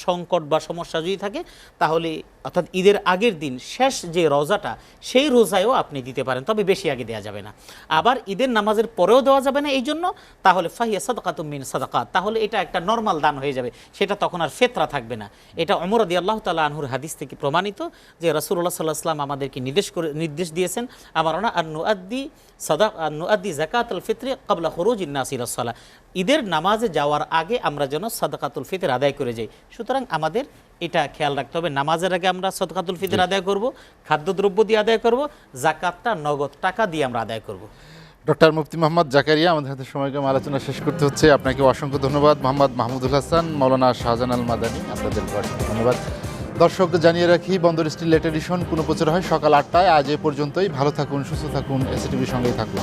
Speaker 4: সংকট বা সমস্যা যদি থাকে তাহলে অর্থাৎ ঈদের আগের দিন শেষ যে রোজাটা সেই রোজায়ও আপনি দিতে পারেন, তবে বেশি আগে দেওয়া যাবে না। আবার ঈদের নামাজের পরেও দেওয়া যাবে না এই জন্য, তাহলে ফাহিয়া সাদাকাতুম মিন সাদাকাত, তাহলে এটা একটা নর্মাল দান হয়ে যাবে, সেটা তখন আর ফেতরা থাকবে না। এটা ওমর রাদিয়াল্লাহু তাআলা আনহুর হাদিস থেকে প্রমাণিত যে রাসূলুল্লাহ সাল্লাল্লাহু আলাইহি ওয়াসাল্লাম আমাদেরকে নির্দেশ দিয়েছেন আমারনা নুআদ্দি যাকাতুল ফিত্রি ক্বাবলা খুরুজিন নাস ইলা সালাহ, ঈদের নামাজে যাওয়ার আগে আমরা যেন সাদাকাতুল ফিতর আদায় করে যাই। সুতরাং আমাদের এটা খেয়াল রাখতে হবে, নামাজের আগে আমরা সাদাকাতুল ফিতর আদায় করব, খাদ্যদ্রব্য দিয়ে আদায় করব, যাকাতটা নগদ টাকা দিয়ে আমরা আদায় করব।
Speaker 1: ডক্টর মুফতি মোহাম্মদ জাকারিয়া, আমাদের হাতে সময়ক্রম আলোচনা শেষ করতে হচ্ছে। আপনাকে অসংখ্য ধন্যবাদ। মোহাম্মদ মাহমুদুল হাসান, মাওলানা শাহজাহান আল মাদানী, আপনাদের অসংখ্য ধন্যবাদ। দর্শক জানিয়ে রাখি, বন্দর স্টিল লেট এডিশন কোনো প্রচার হয় সকাল ৮টায়। আজ এ পর্যন্তই। ভালো থাকুন, সুস্থ থাকুন, এসিটিভির সঙ্গেই থাকুন।